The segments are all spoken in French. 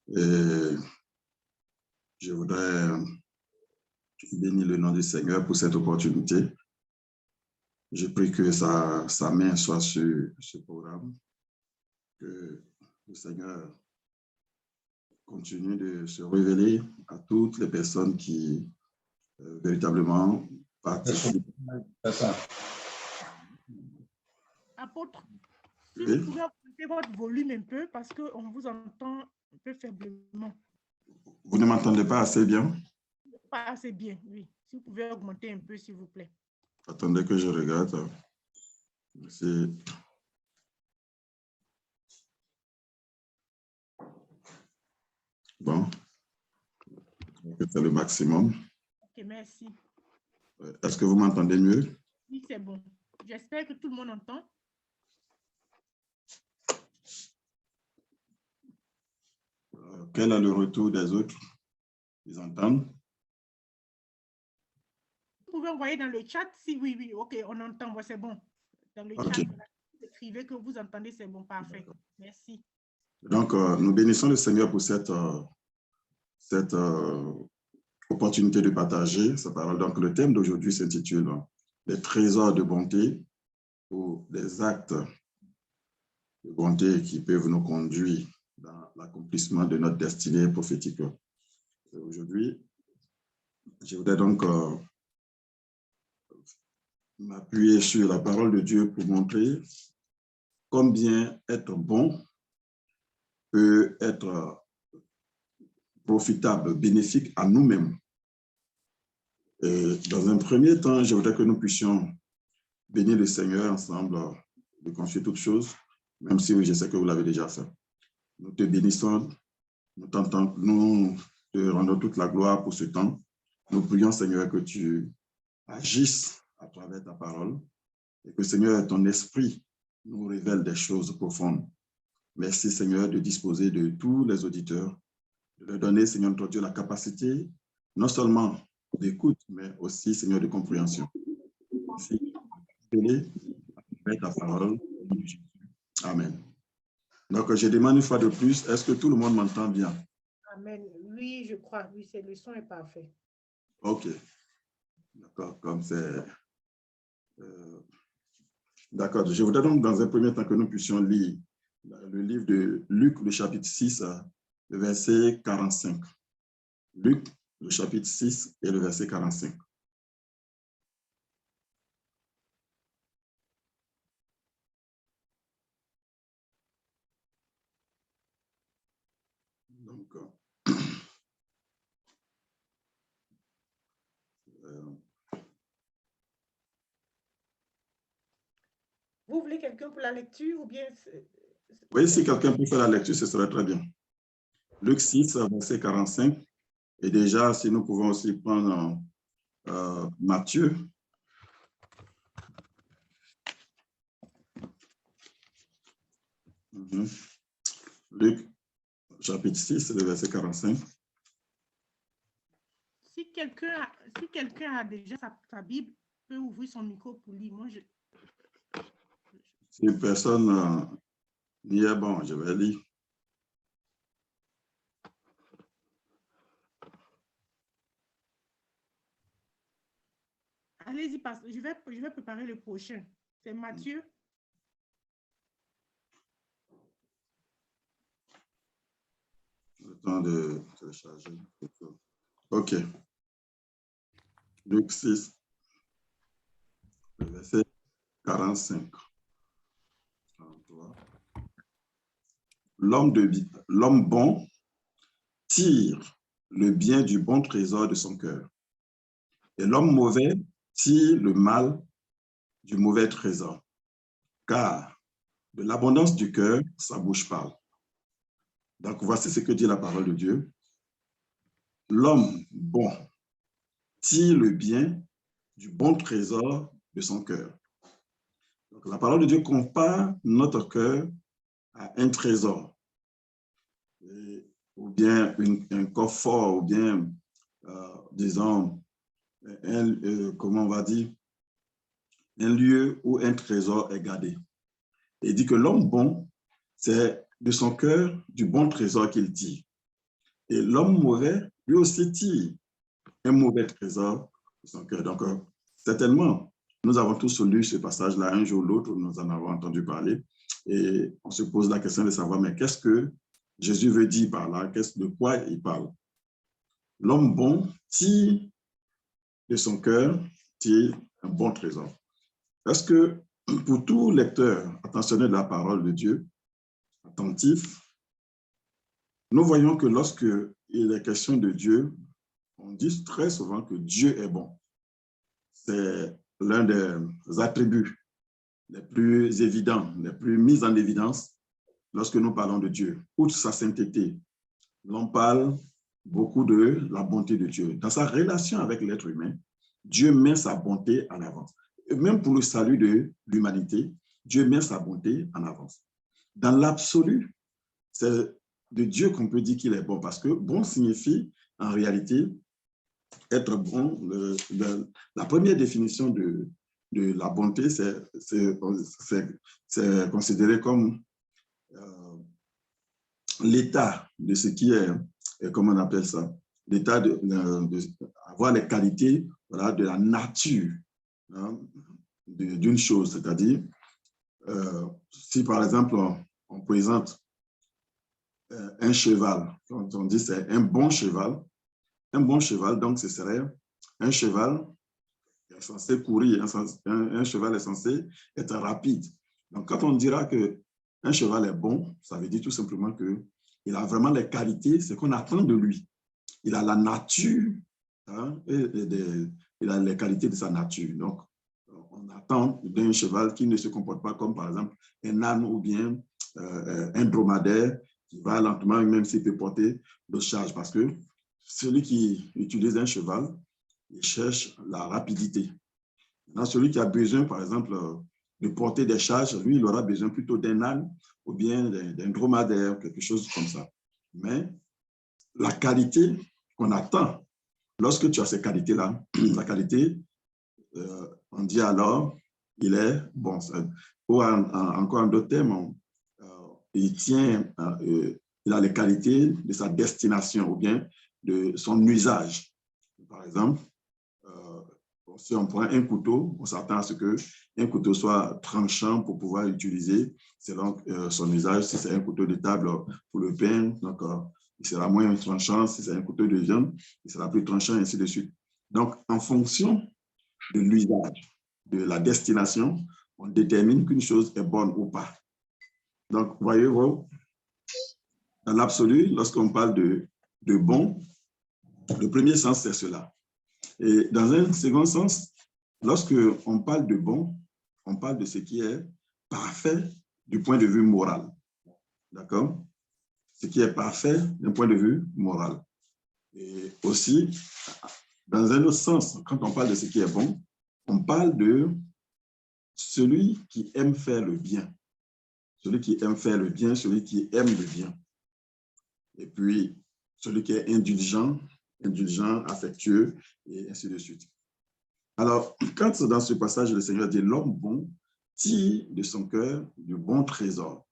Et je voudrais bénir le nom du Seigneur pour cette opportunité. Je prie que sa main soit sur ce programme, que le Seigneur continue de se révéler à toutes les personnes qui véritablement participent. Apôtre, si vous pouvez augmenter votre volume un peu parce qu'on vous entend un peu faiblement. Vous ne m'entendez pas assez bien? Pas assez bien, oui. Si vous pouvez augmenter un peu, s'il vous plaît. Attendez que je regarde. Merci. Bon, c'est le maximum. Ok, merci. Est-ce que vous m'entendez mieux? Oui, c'est bon. J'espère que tout le monde entend. Quel est le retour des autres? Ils entendent? Vous pouvez envoyer dans le chat si oui, ok, on entend, c'est bon. Dans le chat, écrivez que vous entendez, c'est bon, parfait. Merci. Donc, nous bénissons le Seigneur pour cette opportunité de partager sa parole. Donc, le thème d'aujourd'hui s'intitule « Les trésors de bonté » ou « des actes de bonté qui peuvent nous conduire dans l'accomplissement de notre destinée prophétique. » Aujourd'hui, je voudrais donc m'appuyer sur la parole de Dieu pour montrer combien être bon peut être profitable, bénéfique à nous-mêmes. Dans un premier temps, je voudrais que nous puissions bénir le Seigneur ensemble, de confier toutes choses, même si je sais que vous l'avez déjà fait. Nous te bénissons, nous te rendons toute la gloire pour ce temps. Nous prions, Seigneur, que tu agisses à travers ta parole et que, Seigneur, ton esprit nous révèle des choses profondes. Merci, Seigneur, de disposer de tous les auditeurs, de leur donner, Seigneur, notre Dieu, la capacité, non seulement d'écoute, mais aussi, Seigneur, de compréhension. Merci. Ta parole. Amen. Donc, je demande une fois de plus, est-ce que tout le monde m'entend bien? Amen. Oui, je crois. Oui, le son est parfait. OK. D'accord, comme c'est... D'accord. Je voudrais donc, dans un premier temps, que nous puissions lire le livre de Luc, le chapitre 6, le verset 45. Luc, le chapitre 6 et le verset 45. Donc, vous voulez quelqu'un pour la lecture ou bien... Oui, si quelqu'un peut faire la lecture, ce serait très bien. Luc 6, verset 45. Et déjà, si nous pouvons aussi prendre Matthieu. Luc, chapitre 6, le verset 45. Si quelqu'un a déjà sa Bible, peut ouvrir son micro pour lire. Moi, Si une personne n'y est, bon, je vais lire. Allez-y, je vais préparer le prochain. C'est Matthieu. Le temps de télécharger. OK. Luc 6, le verset 45. L'homme bon tire le bien du bon trésor de son cœur. Et l'homme mauvais tire le mal du mauvais trésor. Car de l'abondance du cœur, sa bouche parle. Donc, voici ce que dit la parole de Dieu. L'homme bon tire le bien du bon trésor de son cœur. Donc, la parole de Dieu compare notre cœur à un trésor, ou bien un coffre fort, ou bien, disons, comment on va dire, un lieu où un trésor est gardé. Et il dit que l'homme bon, c'est de son cœur du bon trésor qu'il tire. Et l'homme mauvais, lui aussi, tire un mauvais trésor de son cœur. Donc, certainement, nous avons tous lu ce passage-là un jour ou l'autre, nous en avons entendu parler, et on se pose la question de savoir, mais qu'est-ce que Jésus veut dire par là? De quoi il parle? L'homme bon tire de son cœur, tire un bon trésor. Est-ce que pour tout lecteur attentionné de la parole de Dieu, attentif, nous voyons que lorsque il est question de Dieu, on dit très souvent que Dieu est bon. C'est l'un des attributs les plus évidents, les plus mis en évidence lorsque nous parlons de Dieu. Outre sa sainteté, l'on parle beaucoup de la bonté de Dieu. Dans sa relation avec l'être humain, Dieu met sa bonté en avance. Et même pour le salut de l'humanité, Dieu met sa bonté en avance. Dans l'absolu, c'est de Dieu qu'on peut dire qu'il est bon, parce que bon signifie en réalité être bon. La première définition de la bonté, c'est considéré comme l'état de ce qui est, comment on appelle ça, l'état d'avoir les qualités, voilà, de la nature, hein, d'une chose. C'est-à-dire, si par exemple on présente un cheval, quand on dit c'est un bon cheval, donc ce serait un cheval est censé courir, un cheval est censé être rapide. Donc quand on dira qu'un cheval est bon, ça veut dire tout simplement qu'il a vraiment les qualités, ce qu'on attend de lui. Il a la nature, hein, il a les qualités de sa nature. Donc, on attend d'un cheval qui ne se comporte pas comme, par exemple, un âne ou bien un dromadaire qui va lentement, même s'il peut porter de charge. Parce que celui qui utilise un cheval, il cherche la rapidité. Maintenant, celui qui a besoin, par exemple, de porter des charges, lui, il aura besoin plutôt d'un âne ou bien d'un dromadaire, quelque chose comme ça. Mais la qualité qu'on attend, lorsque tu as ces qualités-là, la qualité, on dit alors, il est bon. Ou encore en d'autres termes, il a les qualités de sa destination ou bien de son usage. Par exemple, si on prend un couteau, on s'attend à ce qu'un couteau soit tranchant pour pouvoir l'utiliser selon son usage. Si c'est un couteau de table pour le pain, donc il sera moins tranchant. Si c'est un couteau de viande, il sera plus tranchant, et ainsi de suite. Donc, en fonction de l'usage, de la destination, on détermine qu'une chose est bonne ou pas. Donc, voyez-vous, dans l'absolu, lorsqu'on parle de bon, le premier sens, c'est cela. Et dans un second sens, lorsqu'on parle de bon, on parle de ce qui est parfait du point de vue moral. D'accord? Ce qui est parfait d'un point de vue moral. Et aussi, dans un autre sens, quand on parle de ce qui est bon, on parle de celui qui aime faire le bien. Celui qui aime faire le bien, celui qui aime le bien. Et puis, celui qui est indulgent, affectueux, et ainsi de suite. Alors, quand dans ce passage, le Seigneur dit « L'homme bon tire de son cœur du bon trésor »,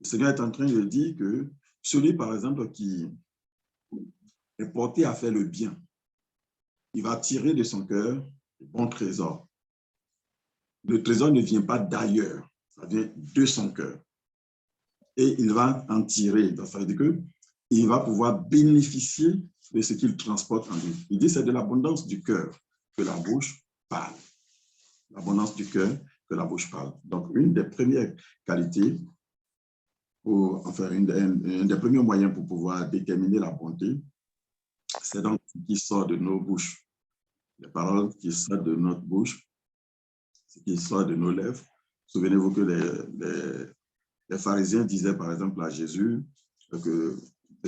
le Seigneur est en train de dire que celui, par exemple, qui est porté à faire le bien, il va tirer de son cœur du bon trésor. Le trésor ne vient pas d'ailleurs, ça vient de son cœur. Et il va en tirer. Donc, ça veut dire qu'il va pouvoir bénéficier de ce qu'il transporte en lui. Il dit c'est de l'abondance du cœur que la bouche parle. L'abondance du cœur que la bouche parle. Donc, une des premières qualités, enfin, un des premiers moyens pour pouvoir déterminer la bonté, c'est donc ce qui sort de nos bouches. Les paroles qui sortent de notre bouche, ce qui sort de nos lèvres. Souvenez-vous que les pharisiens disaient, par exemple, à Jésus que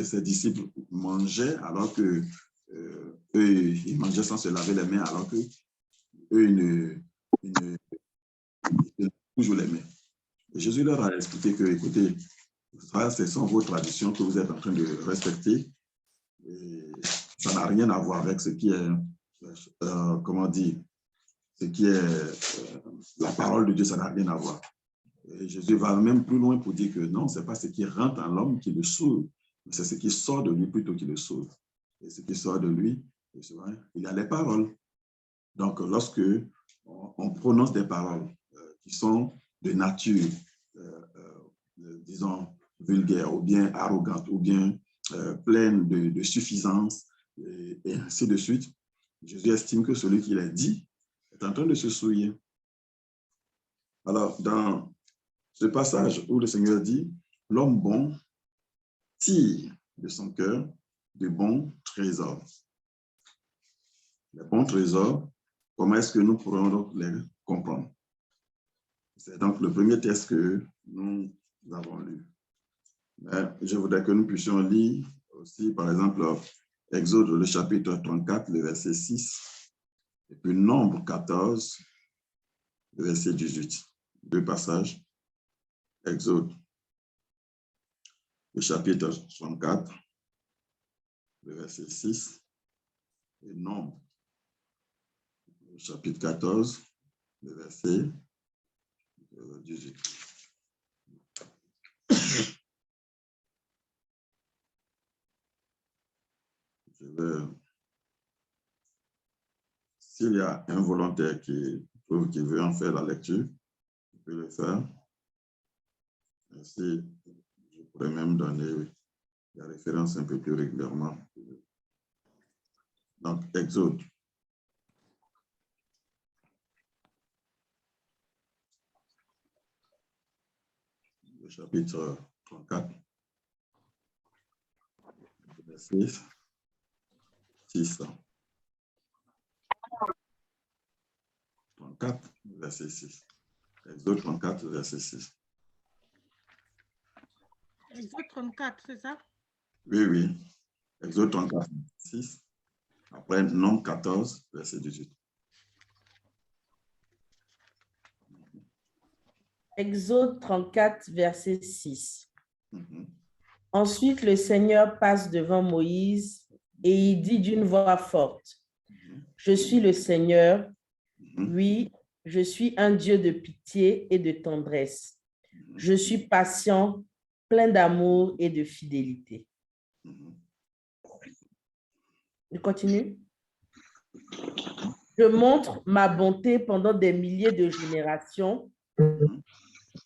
ses disciples mangeaient alors que eux, ils mangeaient sans se laver les mains, alors que eux, ils toujours les mains. Et Jésus leur a expliqué que, écoutez, ça, ce sont vos traditions que vous êtes en train de respecter. Et ça n'a rien à voir avec ce qui est, comment dire, ce qui est la parole de Dieu, ça n'a rien à voir. Et Jésus va même plus loin pour dire que non, ce n'est pas ce qui rentre en l'homme qui le sauve, mais c'est ce qui sort de lui plutôt qui le sauve. Et ce qui sort de lui, il y a les paroles. Donc, lorsque on prononce des paroles qui sont de nature, disons, vulgaire ou bien arrogante ou bien pleine de suffisance et ainsi de suite, Jésus estime que celui qui l'a dit est en train de se souiller. Alors, dans ce passage où le Seigneur dit, l'homme bon tire de son cœur de bons trésors. Les bons trésors, comment est-ce que nous pourrons donc les comprendre? C'est donc le premier texte que nous avons lu. Mais je voudrais que nous puissions lire aussi, par exemple, Exode, le chapitre 34, le verset 6, et puis Nombre 14, le verset 18. Deux passages. Exode, le chapitre 34, le verset 6, et Nombre, le chapitre 14, le verset 18. S'il y a un volontaire qui veut en faire la lecture, il peut le faire. Ainsi, je pourrais même donner la référence un peu plus régulièrement. Donc, Exode. Le chapitre 34, verset 6. 34, verset 6. Exode 34, verset 6. Exode 34, c'est ça? Oui, oui. Exode 34, 6. Après, Nombre 14, verset 18. Exode 34, verset 6. Ensuite, le Seigneur passe devant Moïse et il dit d'une voix forte, « Je suis le Seigneur, oui, je suis un Dieu de pitié et de tendresse. Je suis patient, plein d'amour et de fidélité. » Je continue. « Je montre ma bonté pendant des milliers de générations.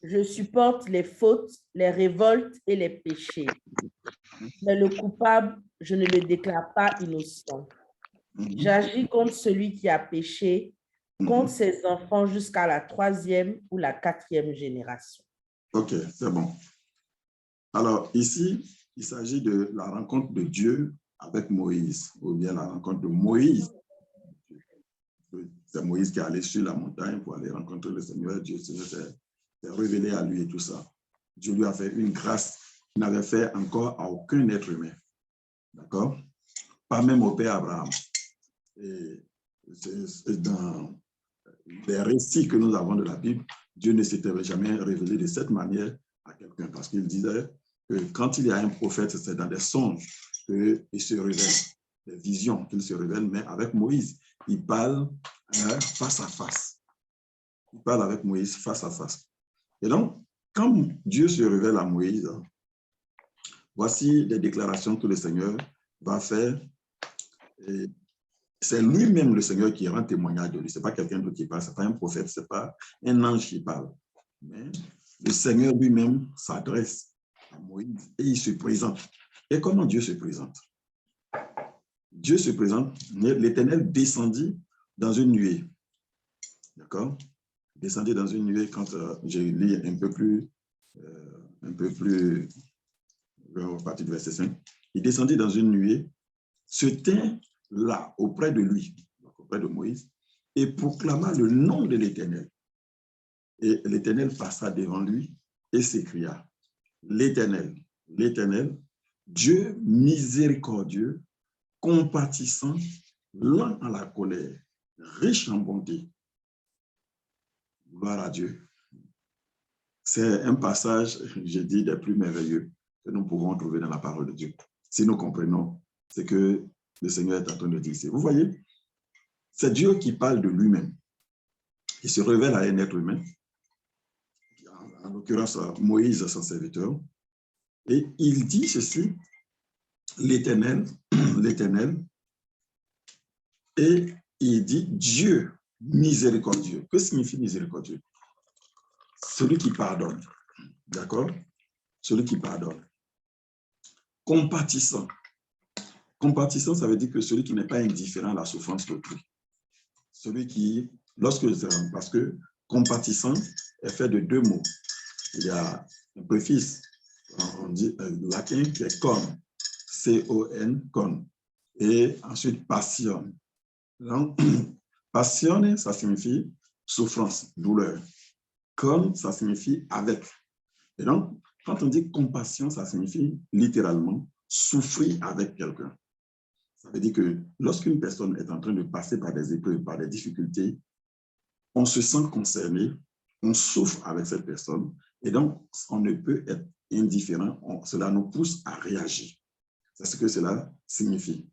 Je supporte les fautes, les révoltes et les péchés. Mais le coupable, je ne le déclare pas innocent. J'agis contre celui qui a péché, contre ses enfants jusqu'à la 3e ou la 4e génération. » Ok, c'est bon. Alors ici, il s'agit de la rencontre de Dieu avec Moïse, ou bien la rencontre de Moïse. C'est Moïse qui est allé sur la montagne pour aller rencontrer le Seigneur. Dieu s'est révélé à lui et tout ça. Dieu lui a fait une grâce qu'il n'avait fait encore à aucun être humain. D'accord? Pas même au père Abraham. Et dans les récits que nous avons de la Bible, Dieu ne s'était jamais révélé de cette manière à quelqu'un, parce qu'il disait que quand il y a un prophète, c'est dans des songes qu'il se révèle, des visions qu'il se révèle, mais avec Moïse, il parle face à face. Il parle avec Moïse face à face. Et donc, quand Dieu se révèle à Moïse, voici les déclarations que le Seigneur va faire. C'est lui-même le Seigneur qui rend témoignage de lui. Ce n'est pas quelqu'un d'autre qui parle, ce n'est pas un prophète, ce n'est pas un ange qui parle. Mais le Seigneur lui-même s'adresse à Moïse et il se présente. Et comment Dieu se présente? Dieu se présente, l'Éternel descendit dans une nuée. D'accord? Descendit dans une nuée quand je lis un peu plus à partir du verset 5. Il descendit dans une nuée, se tint là, auprès de lui, auprès de Moïse, et proclama le nom de l'Éternel. Et l'Éternel passa devant lui et s'écria, l'Éternel, Dieu miséricordieux, compatissant, lent à la colère, riche en bonté. Gloire à Dieu. C'est un passage, je dis, des plus merveilleux que nous pouvons trouver dans la parole de Dieu. Si nous comprenons ce que le Seigneur est en train de dire ici. Vous voyez, c'est Dieu qui parle de lui-même. Il se révèle à un être humain en l'occurrence Moïse, son serviteur, et il dit ceci, l'Éternel, et il dit Dieu miséricordieux. Que signifie miséricordieux? Celui qui pardonne, d'accord? Celui qui pardonne. Compatissant. Compatissant, ça veut dire que celui qui n'est pas indifférent à la souffrance d'autrui. Celui qui, parce que compatissant est fait de deux mots. Il y a un préfixe, on dit latin qui est con, C-O-N, con. Et ensuite, passion. Donc, passion, ça signifie souffrance, douleur. Con, ça signifie avec. Et donc, quand on dit compassion, ça signifie littéralement souffrir avec quelqu'un. Ça veut dire que lorsqu'une personne est en train de passer par des épreuves, par des difficultés, on se sent concerné, on souffre avec cette personne, et donc on ne peut être indifférent, cela nous pousse à réagir. C'est ce que cela signifie.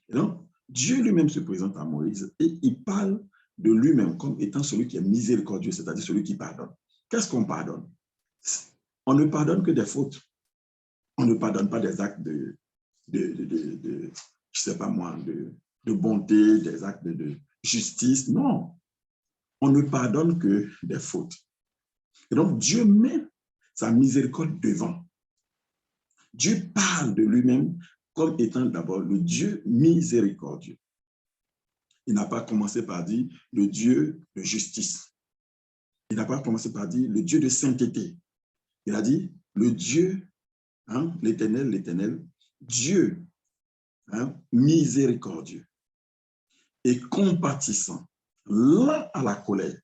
Et donc, Dieu lui-même se présente à Moïse et il parle de lui-même comme étant celui qui est miséricordieux, c'est-à-dire celui qui pardonne. Qu'est-ce qu'on pardonne? On ne pardonne que des fautes. On ne pardonne pas des actes de je sais pas moi, de bonté, des actes de justice. Non, on ne pardonne que des fautes. Et donc, Dieu met sa miséricorde devant. Dieu parle de lui-même comme étant d'abord le Dieu miséricordieux. Il n'a pas commencé par dire le Dieu de justice. Il n'a pas commencé par dire le Dieu de sainteté. Il a dit le Dieu, hein, l'Éternel, Dieu, hein, miséricordieux et compatissant, lent à la colère.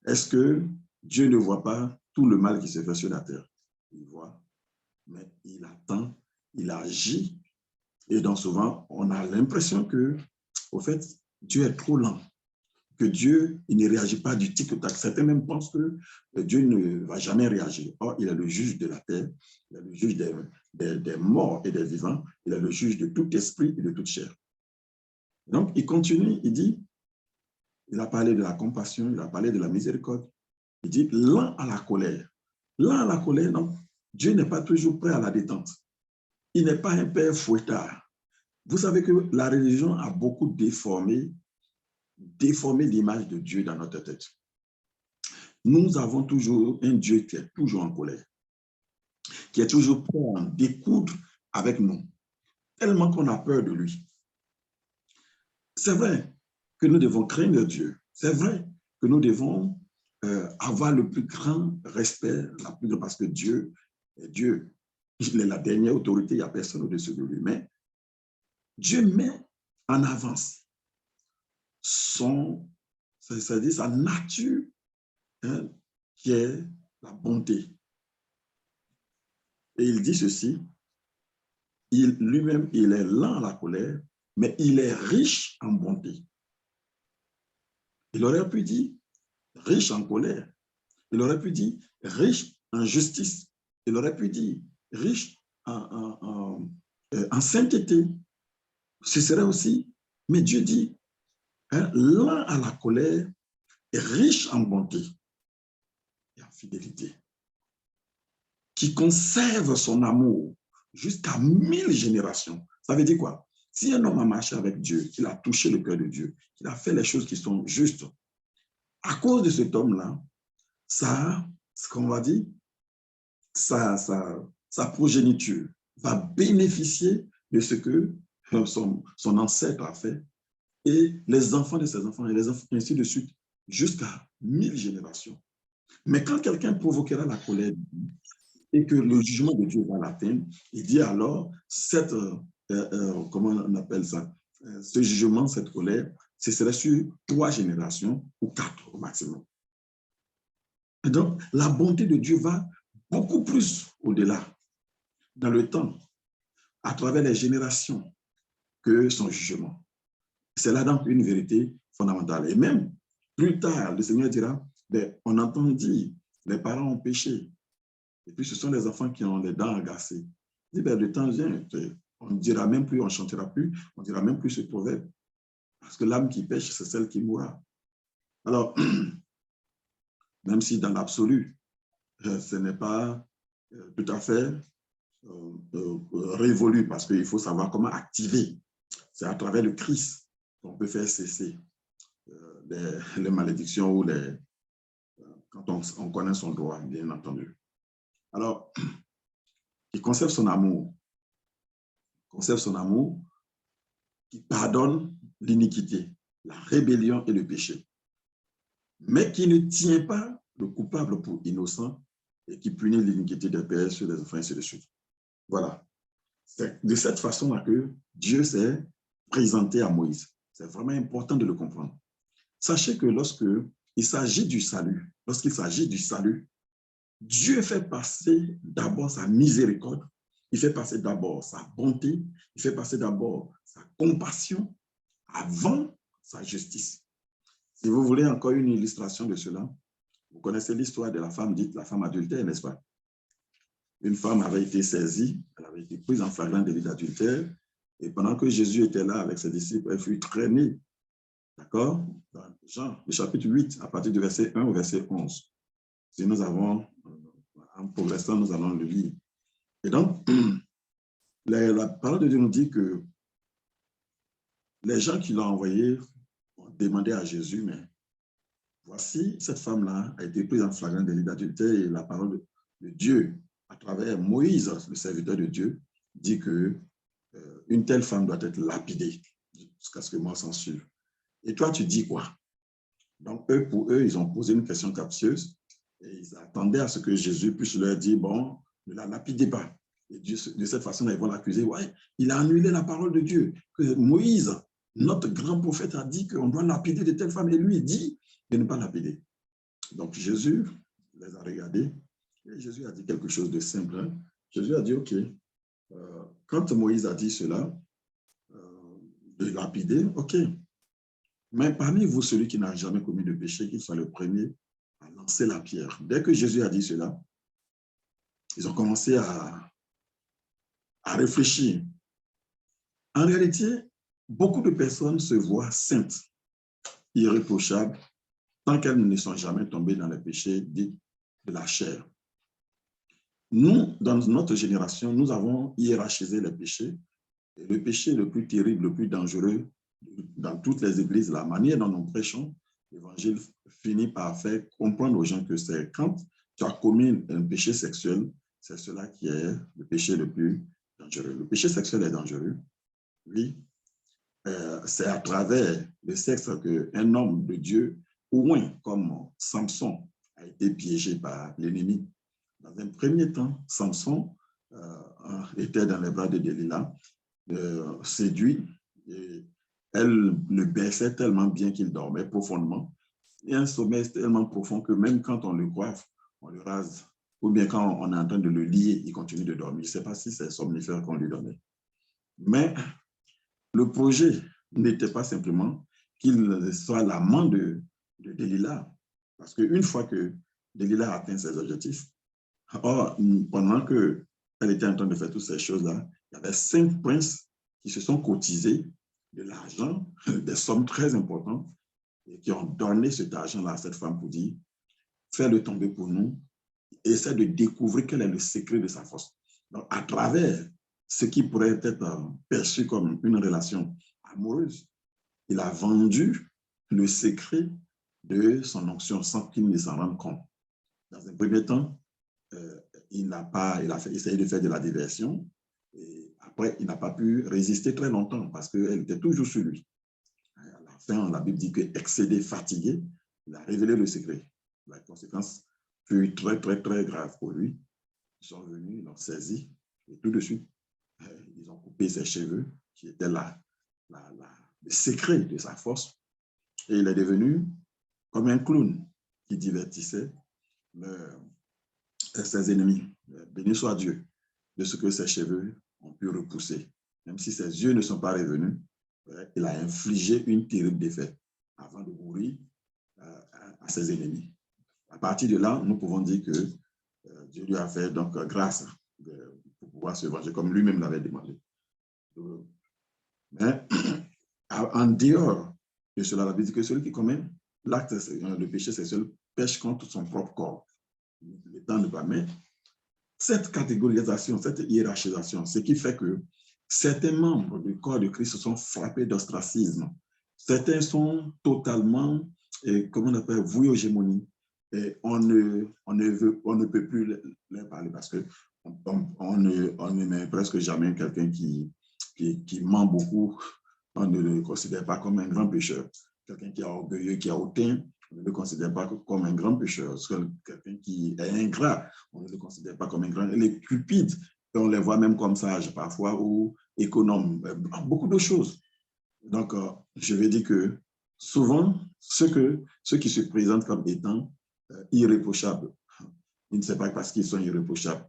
Est-ce que Dieu ne voit pas tout le mal qui se fait sur la terre? Il voit, mais il attend, il agit. Et donc souvent, on a l'impression que, au fait, Dieu est trop lent, que Dieu il ne réagit pas du tic au tac. Certains même pensent que Dieu ne va jamais réagir. Or, il est le juge de la terre, il est le juge des morts et des vivants, il est le juge de tout esprit et de toute chair. Donc, il continue, il dit, il a parlé de la compassion, il a parlé de la miséricorde. Il dit lent à la colère. Lent à la colère, non. Dieu n'est pas toujours prêt à la détente. Il n'est pas un père fouettard. Vous savez que la religion a beaucoup déformé l'image de Dieu dans notre tête. Nous avons toujours un Dieu qui est toujours en colère, qui est toujours prêt à en découdre avec nous, tellement qu'on a peur de lui. C'est vrai que nous devons craindre Dieu. C'est vrai que nous devons avoir le plus grand respect, parce que Dieu est Dieu. Il est la dernière autorité, il n'y a personne au-dessus de lui. Mais Dieu met en avance c'est-à-dire sa nature, hein, qui est la bonté. Et il dit ceci, lui-même, il est lent à la colère, mais il est riche en bonté. Il aurait pu dire riche en colère. Il aurait pu dire riche en justice. Il aurait pu dire riche en sainteté. Ce serait aussi, mais Dieu dit, hein, lent à la colère et riche en bonté et en fidélité, qui conserve son amour jusqu'à 1000 générations. Ça veut dire quoi? Si un homme a marché avec Dieu, qu'il a touché le cœur de Dieu, qu'il a fait les choses qui sont justes, à cause de cet homme-là, ça, ce qu'on va dire, sa progéniture va bénéficier de ce que son ancêtre a fait, et les enfants de ses enfants, et les enfants, ainsi de suite, jusqu'à 1000 générations. Mais quand quelqu'un provoquera la colère et que le jugement de Dieu va l'atteindre, il dit alors, comment on appelle ça, ce jugement, cette colère, ce serait sur 3 générations ou 4 au maximum. Et donc, la bonté de Dieu va beaucoup plus au-delà, dans le temps, à travers les générations, que son jugement. C'est là donc une vérité fondamentale. Et même plus tard, le Seigneur dira, ben, on entend dire, les parents ont péché, et puis ce sont les enfants qui ont les dents agacées. Il dit, ben, le temps vient, on ne dira même plus, on ne chantera plus, on ne dira même plus ce proverbe. Parce que l'âme qui pêche, c'est celle qui mourra. Alors, même si dans l'absolu, ce n'est pas tout à fait révolu parce qu'il faut savoir comment activer. C'est à travers le Christ qu'on peut faire cesser les malédictions ou quand on connaît son droit, bien entendu. Alors, il conserve son amour, qui pardonne l'iniquité, la rébellion et le péché, mais qui ne tient pas le coupable pour innocent et qui punit l'iniquité des pères sur les enfants, ainsi de suite. Voilà. C'est de cette façon-là que Dieu s'est présenté à Moïse. C'est vraiment important de le comprendre. Sachez que lorsqu'il s'agit du salut, Dieu fait passer d'abord sa miséricorde, il fait passer d'abord sa bonté, il fait passer d'abord sa compassion avant sa justice. Si vous voulez encore une illustration de cela, vous connaissez l'histoire de la femme dite la femme adultère, n'est-ce pas? Une femme avait été saisie, elle avait été prise en flagrant délit d'adultère, et pendant que Jésus était là avec ses disciples, elle fut traînée, d'accord? Dans Jean, le chapitre 8, à partir du verset 1 au verset 11. Si nous avons, en progressant, nous allons le lire. Et donc, la parole de Dieu nous dit que les gens qui l'ont envoyé ont demandé à Jésus, mais voici, cette femme-là a été prise en flagrant délit d'adultère et la parole de Dieu, à travers Moïse, le serviteur de Dieu, dit que une telle femme doit être lapidée jusqu'à ce que moi s'en suive. Et toi, tu dis quoi? Donc, pour eux, ils ont posé une question captieuse et ils attendaient à ce que Jésus puisse leur dire, bon, ne la lapidez pas. Et de cette façon-là, ils vont l'accuser. Ouais, il a annulé la parole de Dieu. Que Moïse, notre grand prophète, a dit qu'on doit lapider de telle femme et lui, il dit de ne pas lapider. Donc, Jésus les a regardés et Jésus a dit quelque chose de simple. Hein? Jésus a dit, OK, quand Moïse a dit cela, de lapider, OK. Mais parmi vous, celui qui n'a jamais commis de péché, qu'il soit le premier à lancer la pierre. Dès que Jésus a dit cela, ils ont commencé à réfléchir. En réalité, beaucoup de personnes se voient saintes, irréprochables, tant qu'elles ne sont jamais tombées dans les péchés dits de la chair. Nous, dans notre génération, nous avons hiérarchisé les péchés. Et le péché le plus terrible, le plus dangereux dans toutes les églises, la manière dont nous prêchons, l'évangile finit par faire comprendre aux gens que c'est quand tu as commis un péché sexuel, c'est cela qui est le péché le plus dangereux. Le péché sexuel est dangereux, oui. C'est à travers le sexe qu'un homme de Dieu, au moins comme Samson, a été piégé par l'ennemi. Dans un premier temps, Samson était dans les bras de Delilah, séduit, et elle le baissait tellement bien qu'il dormait profondément. Et un sommeil tellement profond que même quand on le coiffe, on le rase, ou bien quand on est en train de le lier, il continue de dormir. Je ne sais pas si c'est somnifère qu'on lui donnait. Mais le projet n'était pas simplement qu'il soit l'amant de Delilah, parce qu'une fois que Delilah a atteint ses objectifs, pendant qu'elle était en train de faire toutes ces choses-là, il y avait 5 princes qui se sont cotisés de l'argent, des sommes très importantes, et qui ont donné cet argent-là à cette femme pour dire, fais-le tomber pour nous, essaie de découvrir quel est le secret de sa force. Donc, à travers ce qui pourrait être perçu comme une relation amoureuse, il a vendu le secret de son onction sans qu'il ne s'en rende compte. Dans un premier temps, il a essayé de faire de la diversion. Et après, il n'a pas pu résister très longtemps parce qu'elle était toujours sur lui. À la fin, la Bible dit qu'excédé, fatigué, il a révélé le secret. La conséquence fut très, très, très grave pour lui. Ils sont venus, ils l'ont saisi et tout de suite, ils ont coupé ses cheveux qui étaient le secret de sa force. Et il est devenu comme un clown qui divertissait ses ennemis. Béni soit Dieu de ce que ses cheveux ont pu repousser. Même si ses yeux ne sont pas revenus, il a infligé une terrible défaite avant de mourir à ses ennemis. À partir de là, nous pouvons dire que Dieu lui a fait donc grâce pour pouvoir se venger comme lui-même l'avait demandé. Mais en dehors de cela, la Bible dit que celui qui commet l'acte, le péché sexuel, pêche contre son propre corps. le temps ne va, mais cette catégorisation, cette hiérarchisation, ce qui fait que certains membres du corps de Christ sont frappés d'ostracisme. Certains sont totalement, comment on appelle, voués aux gémonies. Et on ne peut plus leur parler parce qu'on ne met presque jamais quelqu'un qui ment beaucoup. On ne le considère pas comme un grand pécheur. Quelqu'un qui est orgueilleux, qui a hautain, on ne le considère pas comme un grand pécheur. Quelqu'un qui est ingrat, on ne le considère pas comme un grand. Les cupides, on les voit même comme sages parfois, ou économes, beaucoup de choses. Donc, je vais dire que souvent, ceux qui se présentent comme étant irréprochables, ils ne savent pas parce qu'ils sont irréprochables.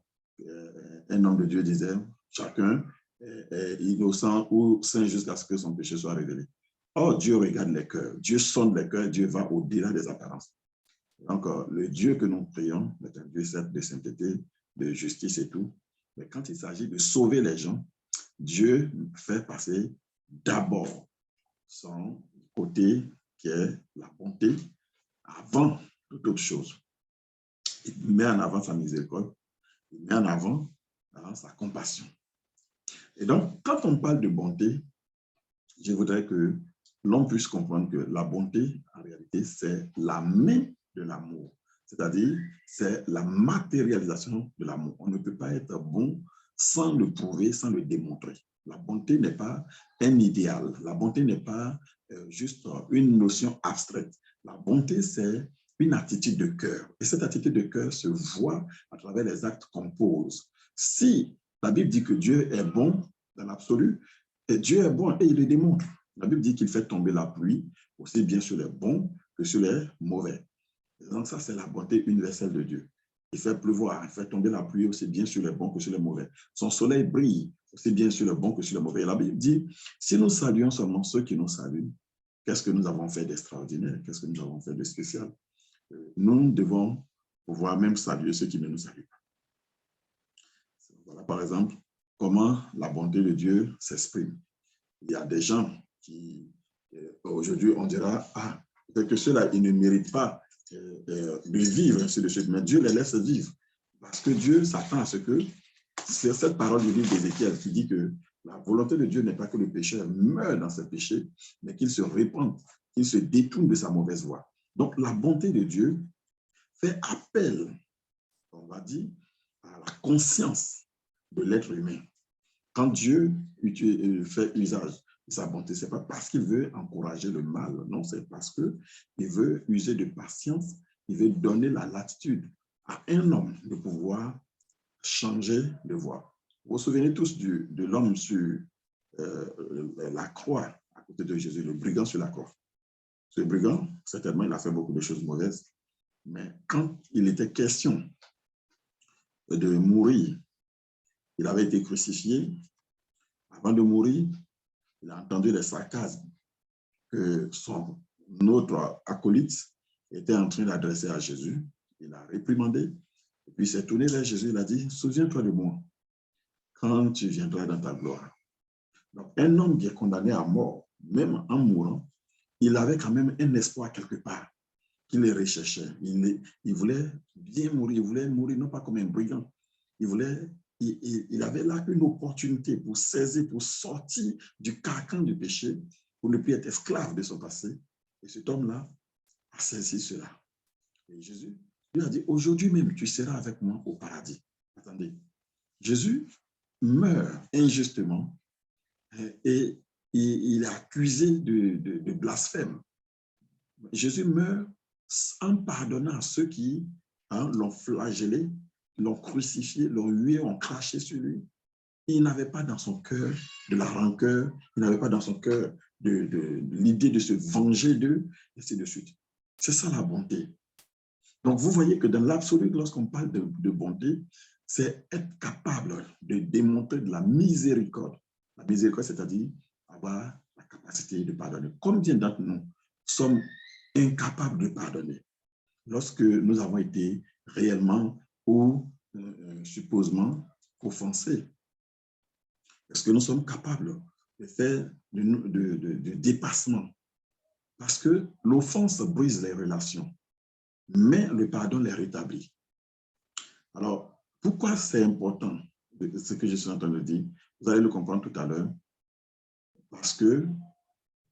Un homme de Dieu disait, chacun est innocent ou saint jusqu'à ce que son péché soit révélé. Or, Dieu regarde les cœurs, Dieu sonde les cœurs, Dieu va au-delà des apparences. Donc, le Dieu que nous prions est un Dieu de sainteté, de justice et tout. Mais quand il s'agit de sauver les gens, Dieu fait passer d'abord son côté qui est la bonté avant toute autre chose. Il met en avant sa miséricorde, il met en avant sa compassion. Et donc, quand on parle de bonté, je voudrais que l'on puisse comprendre que la bonté, en réalité, c'est la main de l'amour. C'est-à-dire, c'est la matérialisation de l'amour. On ne peut pas être bon sans le prouver, sans le démontrer. La bonté n'est pas un idéal. La bonté n'est pas juste une notion abstraite. La bonté, c'est une attitude de cœur. Et cette attitude de cœur se voit à travers les actes qu'on pose. Si la Bible dit que Dieu est bon dans l'absolu, et Dieu est bon et il le démontre. La Bible dit qu'il fait tomber la pluie aussi bien sur les bons que sur les mauvais. Et donc ça, c'est la bonté universelle de Dieu. Il fait pleuvoir, il fait tomber la pluie aussi bien sur les bons que sur les mauvais. Son soleil brille aussi bien sur les bons que sur les mauvais. Et la Bible dit, si nous saluons seulement ceux qui nous saluent, qu'est-ce que nous avons fait d'extraordinaire? Qu'est-ce que nous avons fait de spécial? Nous devons pouvoir même saluer ceux qui ne nous saluent pas. Voilà, par exemple, comment la bonté de Dieu s'exprime. Il y a des gens qui, aujourd'hui, on dira, ah, peut-être que ceux-là, ils ne méritent pas de vivre, ainsi de suite, mais Dieu les laisse vivre. Parce que Dieu s'attend à ce que, c'est cette parole du livre d'Ézéchiel qui dit que la volonté de Dieu n'est pas que le pécheur meure dans ses péchés, mais qu'il se répande, qu'il se détourne de sa mauvaise voie. Donc, la bonté de Dieu fait appel, on va dire, à la conscience de l'être humain. Quand Dieu fait usage de sa bonté, ce n'est pas parce qu'il veut encourager le mal, non, c'est parce qu'il veut user de patience, il veut donner la latitude à un homme de pouvoir changer de voie. Vous vous souvenez tous de l'homme sur la croix à côté de Jésus, le brigand sur la croix. Ce brigand, certainement, il a fait beaucoup de choses mauvaises, mais quand il était question de mourir, il avait été crucifié. Avant de mourir, il a entendu les sarcasmes que son autre acolyte était en train d'adresser à Jésus. Il a réprimandé, et puis il s'est tourné vers Jésus, il a dit, souviens-toi de moi quand tu viendras dans ta gloire. Donc, un homme qui est condamné à mort, même en mourant, il avait quand même un espoir quelque part qu'il les recherchait. Il voulait bien mourir, il voulait mourir non pas comme un brigand, il avait là une opportunité pour saisir, pour sortir du carcan du péché, pour ne plus être esclave de son passé. Et cet homme-là a saisi cela. Et Jésus lui a dit, aujourd'hui même, tu seras avec moi au paradis. Attendez, Jésus meurt injustement et il est accusé de blasphème. Jésus meurt en pardonnant à ceux qui l'ont flagellé, l'ont crucifié, l'ont hué, ont craché sur lui. Il n'avait pas dans son cœur de la rancœur, il n'avait pas dans son cœur l'idée de se venger d'eux, et ainsi de suite. C'est ça la bonté. Donc, vous voyez que dans l'absolu, lorsqu'on parle de bonté, c'est être capable de démontrer de la miséricorde. La miséricorde, c'est-à-dire avoir la capacité de pardonner. Combien d'entre nous sommes incapables de pardonner lorsque nous avons été réellement ou supposément offensés? Est-ce que nous sommes capables de faire du dépassement? Parce que l'offense brise les relations, mais le pardon les rétablit. Alors, pourquoi c'est important, ce que je suis en train de dire? Vous allez le comprendre tout à l'heure. Parce que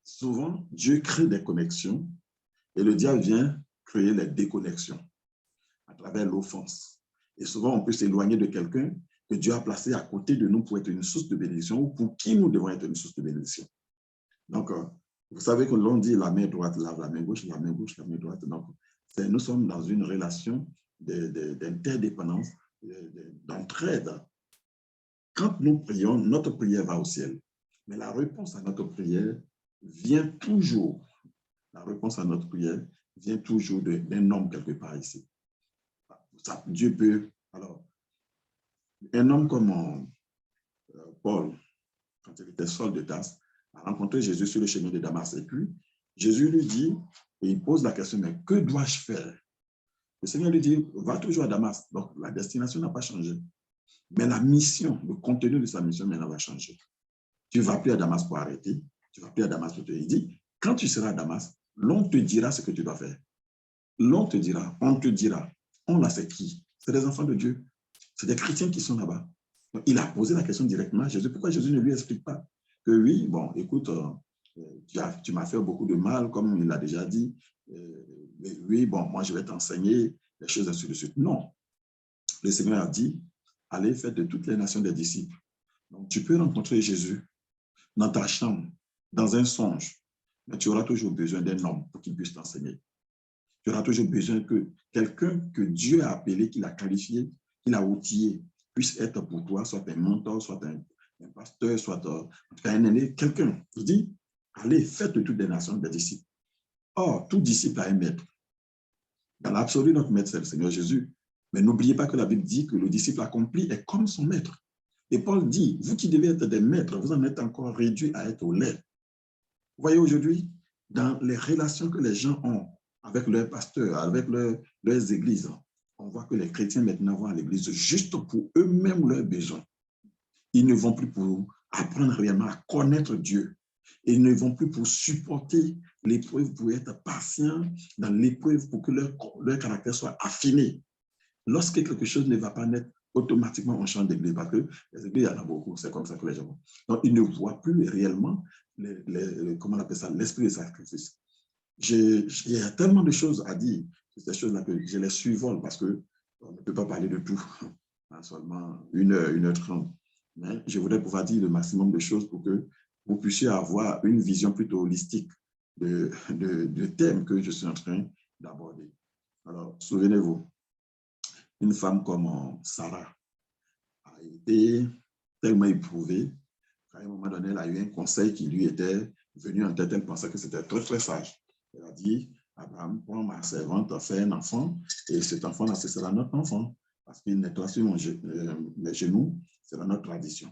souvent, Dieu crée des connexions et le diable vient créer les déconnexions à travers l'offense. Et souvent, on peut s'éloigner de quelqu'un que Dieu a placé à côté de nous pour être une source de bénédiction ou pour qui nous devons être une source de bénédiction. Donc, vous savez que l'on dit la main droite lave la main gauche, la main gauche, la main droite. Donc, nous sommes dans une relation d'interdépendance, d'entraide. Quand nous prions, notre prière va au ciel. Mais la réponse à notre prière vient toujours. La réponse à notre prière vient toujours d'un homme quelque part ici. Dieu peut. Alors, un homme comme Paul, quand il était Saul de Tarse, a rencontré Jésus sur le chemin de Damas. Et puis, Jésus lui dit, et il pose la question, mais que dois-je faire? Le Seigneur lui dit, va toujours à Damas. Donc, la destination n'a pas changé. Mais la mission, le contenu de sa mission maintenant va changer. Tu ne vas plus à Damas pour arrêter. Tu ne vas plus à Damas pour te dire. Il dit, quand tu seras à Damas, l'on te dira ce que tu dois faire. L'on te dira, on te dira. On là, c'est qui? C'est des enfants de Dieu. C'est des chrétiens qui sont là-bas. Il a posé la question directement à Jésus. Pourquoi Jésus ne lui explique pas que oui, bon, écoute, tu m'as fait beaucoup de mal, comme il l'a déjà dit. Mais oui, bon, moi, je vais t'enseigner les choses ainsi de suite. Non. Le Seigneur a dit, allez, faites de toutes les nations des disciples. Donc, tu peux rencontrer Jésus dans ta chambre, dans un songe, mais tu auras toujours besoin d'un homme pour qu'il puisse t'enseigner. Tu auras toujours besoin que quelqu'un que Dieu a appelé, qu'il a qualifié, qu'il a outillé, puisse être pour toi, soit un mentor, soit un pasteur, soit un aîné, quelqu'un. Il dit, allez, faites de toutes les nations des disciples. Or, tout disciple a un maître. Dans l'absolu, notre maître, c'est le Seigneur Jésus. Mais n'oubliez pas que la Bible dit que le disciple accompli est comme son maître. Et Paul dit, vous qui devez être des maîtres, vous en êtes encore réduits à être au lait. Vous voyez aujourd'hui, dans les relations que les gens ont avec leurs pasteurs, avec leurs églises, on voit que les chrétiens maintenant vont à l'église juste pour eux-mêmes leurs besoins. Ils ne vont plus pour apprendre réellement à connaître Dieu. Ils ne vont plus pour supporter l'épreuve, pour être patients dans l'épreuve, pour que leur caractère soit affiné. Lorsque quelque chose ne va pas naître, automatiquement on change d'église, parce que les églises, il y en a beaucoup, c'est comme ça que les gens vont. Donc, ils ne voient plus réellement, comment on appelle ça, l'esprit de sacrifice. Il y a tellement de choses à dire, ces choses-là que je les survole, parce qu'on ne peut pas parler de tout en seulement 1h30. Mais je voudrais pouvoir dire le maximum de choses pour que vous puissiez avoir une vision plutôt holistique de thème que je suis en train d'aborder. Alors, souvenez-vous, une femme comme Sarah a été tellement éprouvée qu'à un moment donné, elle a eu un conseil qui lui était venu en tête. Elle pensait que c'était très, très sage. Elle a dit, Abraham, prends ma servante, fais un enfant, et cet enfant-là, ce sera notre enfant, parce qu'il nettoie sur les genoux, c'est notre tradition.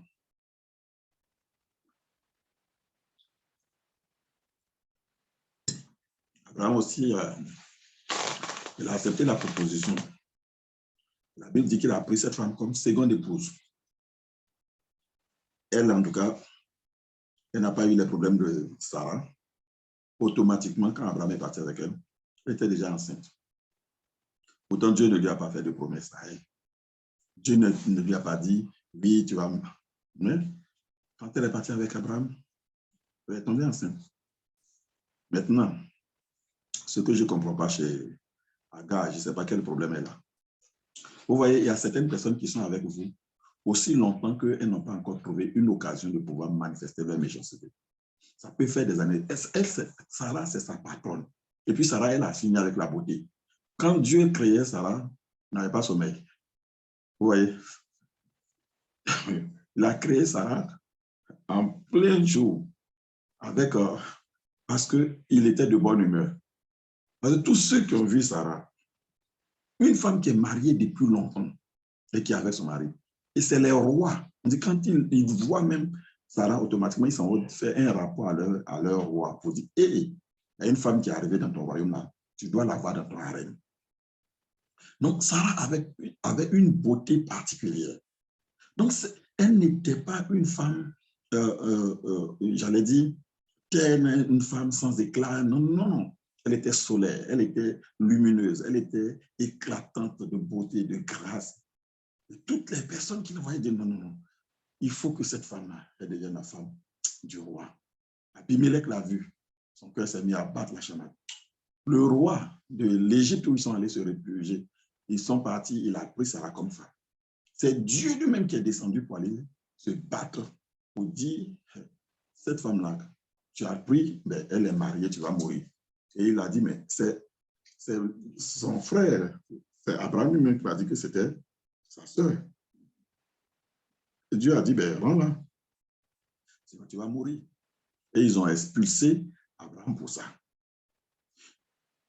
Abraham aussi, il a accepté la proposition. La Bible dit qu'il a pris cette femme comme seconde épouse. Elle, en tout cas, elle n'a pas eu les problèmes de Sarah. Automatiquement, quand Abraham est parti avec elle, elle était déjà enceinte. Pourtant, Dieu ne lui a pas fait de promesse à elle. Dieu ne lui a pas dit, oui, tu vas... Mais quand elle est partie avec Abraham, elle est tombée enceinte. Maintenant, ce que je ne comprends pas chez Agar, je ne sais pas quel problème elle a. Vous voyez, il y a certaines personnes qui sont avec vous aussi longtemps qu'elles n'ont pas encore trouvé une occasion de pouvoir manifester leur méchanceté. Ça peut faire des années. Sarah, c'est sa patronne. Et puis Sarah, elle a fini avec la beauté. Quand Dieu créait Sarah, il n'avait pas sommeil. Vous voyez? Il a créé Sarah en plein jour, avec, parce qu'il était de bonne humeur. Parce que tous ceux qui ont vu Sarah, une femme qui est mariée depuis longtemps et qui est avec son mari, et c'est les rois. On dit quand ils voient même Sarah, automatiquement, ils s'en vont faire un rapport à leur roi pour dire, hé, il y a une femme qui est arrivée dans ton royaume là, tu dois la voir dans ton harem. Donc, Sarah avait une beauté particulière. Donc, elle n'était pas une femme, j'allais dire, terne, une femme sans éclat. Non, non, non. Elle était solaire, elle était lumineuse, elle était éclatante de beauté, de grâce. Et toutes les personnes qui le voyaient disaient, non, non, non, il faut que cette femme-là, elle devienne la femme du roi. Abimelech l'a vu. Son cœur s'est mis à battre la chamade. Le roi de l'Égypte où ils sont allés se réfugier, ils sont partis, il a pris Sarah comme femme. C'est Dieu lui-même qui est descendu pour aller se battre, pour dire, cette femme-là, tu as pris, mais elle est mariée, tu vas mourir. Et il a dit, mais c'est son frère, c'est Abraham lui-même qui m'a dit que c'était sa sœur. Et Dieu a dit, ben rends-la, sinon tu vas mourir. Et ils ont expulsé Abraham pour ça.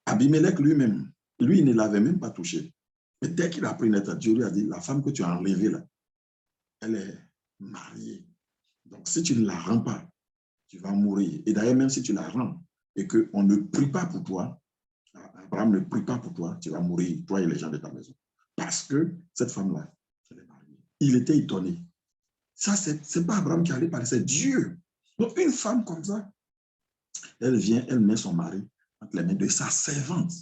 Abimelech lui-même, lui, il ne l'avait même pas touché. Mais dès qu'il a pris naître, Dieu lui a dit, la femme que tu as enlevée là, elle est mariée. Donc, si tu ne la rends pas, tu vas mourir. Et d'ailleurs, même si tu la rends et qu'on ne prie pas pour toi, Abraham ne prie pas pour toi, tu vas mourir, toi et les gens de ta maison. Parce que cette femme-là, elle est mariée. Il était étonné. Ça, ce n'est pas Abraham qui allait parler, c'est Dieu. Donc, une femme comme ça, elle vient, elle met son mari entre les mains de sa servante.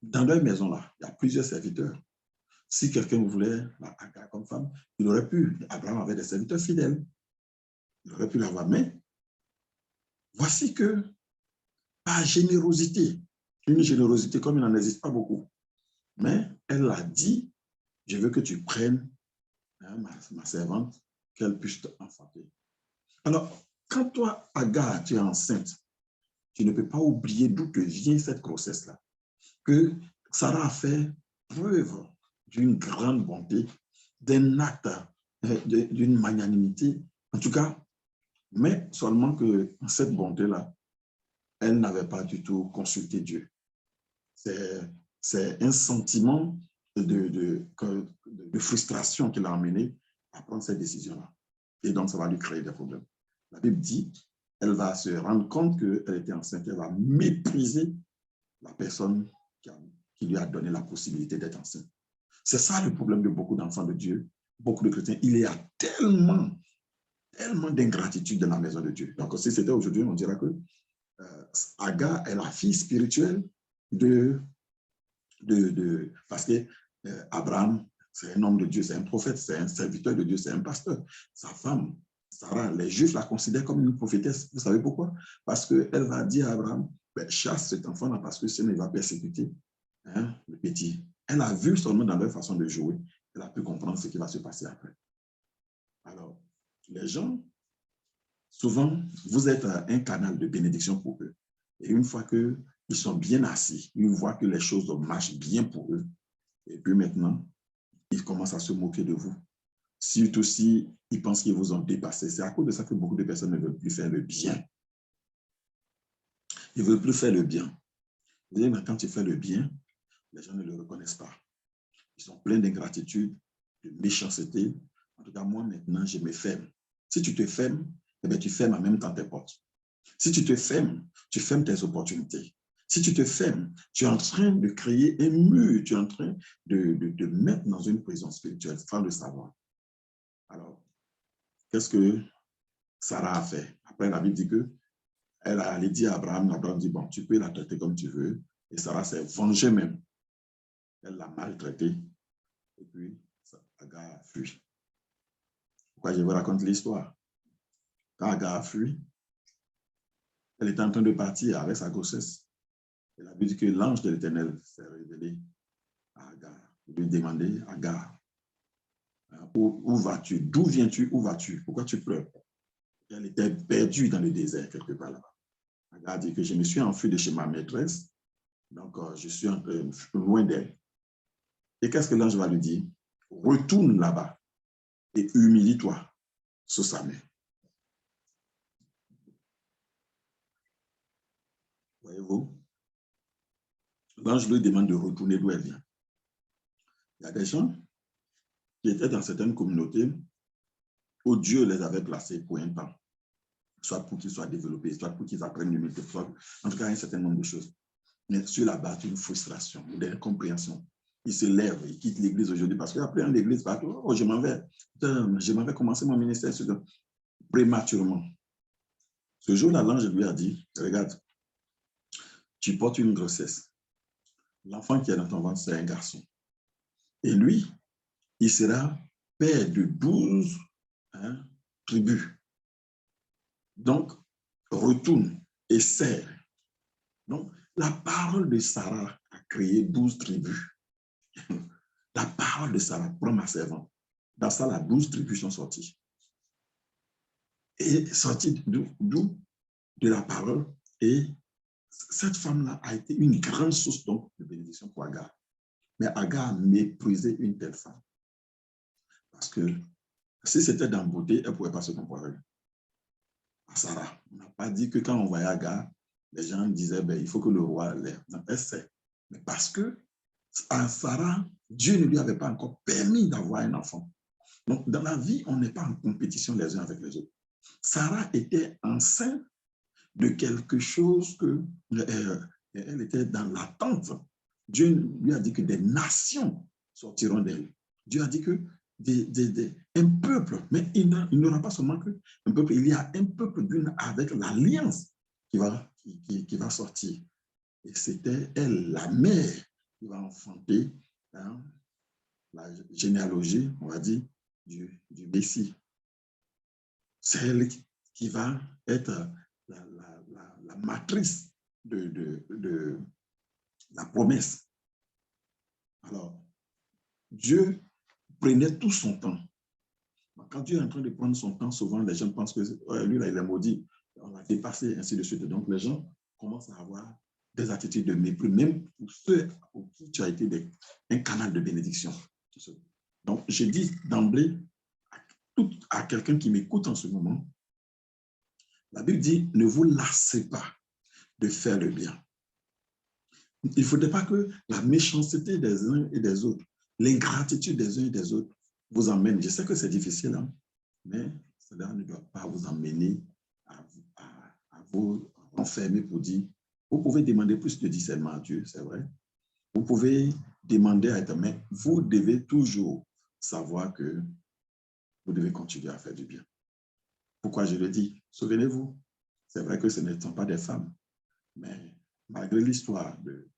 Dans leur maison, là, il y a plusieurs serviteurs. Si quelqu'un voulait Agar comme femme, il aurait pu. Abraham avait des serviteurs fidèles. Il aurait pu l'avoir. Mais voici que, par générosité, une générosité comme il n'en existe pas beaucoup, mais elle a dit, je veux que tu prennes ma servante, qu'elle puisse t'enfanter. Alors, quand toi, Agar, tu es enceinte, tu ne peux pas oublier d'où te vient cette grossesse-là. Que Sarah a fait preuve d'une grande bonté, d'un acte, d'une magnanimité, en tout cas, mais seulement que cette bonté-là, elle n'avait pas du tout consulté Dieu. C'est un sentiment de frustration qui l'a amené à prendre cette décision-là. Et donc, ça va lui créer des problèmes. La Bible dit, elle va se rendre compte qu'elle était enceinte, elle va mépriser la personne qui lui a donné la possibilité d'être enceinte. C'est ça le problème de beaucoup d'enfants de Dieu, beaucoup de chrétiens. Il y a tellement d'ingratitude dans la maison de Dieu. Donc, si c'était aujourd'hui, on dirait que Agar est la fille spirituelle parce que Abraham, c'est un homme de Dieu, c'est un prophète, c'est un serviteur de Dieu, c'est un pasteur. Sa femme, Sarah, les Juifs la considèrent comme une prophétesse. Vous savez pourquoi? Parce qu'elle va dire à Abraham, ben, chasse cet enfant-là parce que sinon il va persécuter le petit. Elle a vu seulement dans leur façon de jouer, elle a pu comprendre ce qui va se passer après. Alors, les gens, souvent, vous êtes un canal de bénédiction pour eux. Et une fois qu'ils sont bien assis, ils voient que les choses marchent bien pour eux. Et puis maintenant, ils commencent à se moquer de vous. Surtout si ils pensent qu'ils vous ont dépassé. C'est à cause de ça que beaucoup de personnes ne veulent plus faire le bien. Ils ne veulent plus faire le bien. Vous voyez, quand tu fais le bien, les gens ne le reconnaissent pas. Ils sont pleins d'ingratitude, de méchanceté. En tout cas, moi, maintenant, je me ferme. Si tu te fermes, eh bien, tu fermes en même temps tes portes. Si tu te fermes, tu fermes tes opportunités. Si tu te fermes, tu es en train de créer un mur, tu es en train de mettre dans une prison spirituelle sans le savoir. Alors, qu'est-ce que Sarah a fait? Après, la Bible dit que elle a allé dire à Abraham, Abraham dit, bon, tu peux la traiter comme tu veux. Et Sarah s'est vengée même. Elle l'a maltraitée. Et puis, Agar a fui. Pourquoi je vous raconte l'histoire? Quand Agar a fui, elle était en train de partir avec sa grossesse. Et la Bible dit que l'ange de l'Éternel s'est révélé à Agar. Il lui demandait, Agar, où vas-tu? D'où viens-tu? Où vas-tu? Pourquoi tu pleures? Elle était perdue dans le désert, quelque part là-bas. Agar dit que je me suis enfui de chez ma maîtresse, donc je suis loin d'elle. Et qu'est-ce que l'ange va lui dire? Retourne là-bas et humilie-toi sous sa main. Voyez-vous? L'ange lui demande de retourner d'où elle vient. Il y a des gens qui étaient dans certaines communautés où Dieu les avait placés pour un temps, soit pour qu'ils soient développés, soit pour qu'ils apprennent l'humilité, en tout cas un certain nombre de choses. Mais sur la base d'une frustration, d'une incompréhension, ils se lèvent, ils quittent l'église aujourd'hui parce qu'après l'église, oh, je m'en vais commencer mon ministère prématurément. Ce jour-là, l'ange lui a dit, regarde, tu portes une grossesse. L'enfant qui est dans ton ventre, c'est un garçon. Et lui, il sera père de 12 tribus. Donc, retourne et serre. Donc, la parole de Sarah a créé 12 tribus. La parole de Sarah, prends ma servante. Dans ça, là, 12 tribus sont sorties. Et sorties d'où? De la parole. Et cette femme-là a été une grande source donc, de bénédiction pour Agar. Mais Agar a méprisé une telle femme. Parce que si c'était dans beauté, elle ne pouvait pas se comparer à Sarah. On n'a pas dit que quand on voyait Agar, les gens disaient, ben, il faut que le roi l'aime. Elle sait. Mais parce que à Sarah, Dieu ne lui avait pas encore permis d'avoir un enfant. Donc, dans la vie, on n'est pas en compétition les uns avec les autres. Sarah était enceinte de quelque chose que elle était dans l'attente. Dieu lui a dit que des nations sortiront d'elle. Dieu a dit que un peuple, mais il n'y aura pas seulement qu'un peuple, il y a un peuple avec l'alliance qui va sortir. Et c'était elle, la mère, qui va enfanter la généalogie, on va dire, du Messie. C'est elle qui va être la matrice de la promesse. Alors, Dieu prenait tout son temps. Quand Dieu est en train de prendre son temps, souvent les gens pensent que lui, là, il est maudit, on l'a dépassé, ainsi de suite. Donc, les gens commencent à avoir des attitudes de mépris, même pour ceux pour qui tu as été un canal de bénédiction. Donc, je dis d'emblée à quelqu'un qui m'écoute en ce moment, la Bible dit, ne vous lassez pas de faire le bien. Il ne faudrait pas que la méchanceté des uns et des autres, l'ingratitude des uns et des autres vous emmène. Je sais que c'est difficile, hein, mais cela ne doit pas vous emmener à vous enfermer pour dire, vous pouvez demander plus de discernement à Dieu, c'est vrai. Vous pouvez demander à être, mais vous devez toujours savoir que vous devez continuer à faire du bien. Pourquoi je le dis? Souvenez-vous, c'est vrai que ce ne sont pas des femmes, mais malgré l'histoire de